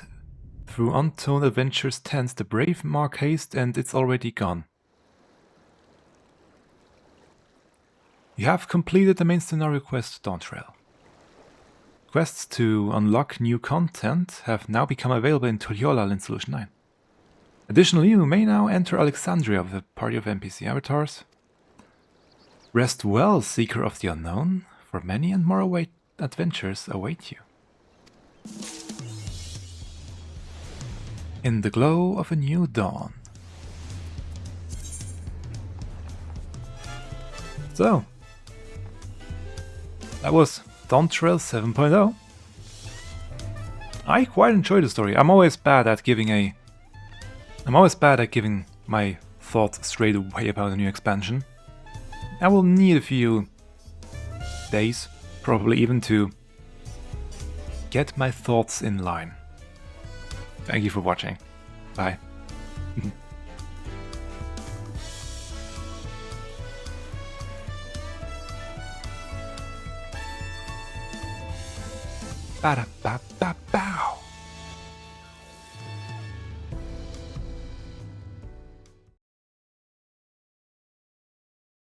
through untold adventures tends the brave mark haste and it's already gone. You have completed the main scenario quest Dawntrail. Quests to unlock new content have now become available in Tuliolal in Solution 9. Additionally, you may now enter Alexandria with a party of NPC avatars. Rest well, Seeker of the Unknown, for many and more adventures await you. In the glow of a new dawn. So, that was Dawntrail 7.0. I quite enjoy the story. I'm always bad at giving my thoughts straight away about a new expansion. I will need a few days, probably even, to get my thoughts in line. Thank you for watching. Bye. Ba-da-ba-ba-bow.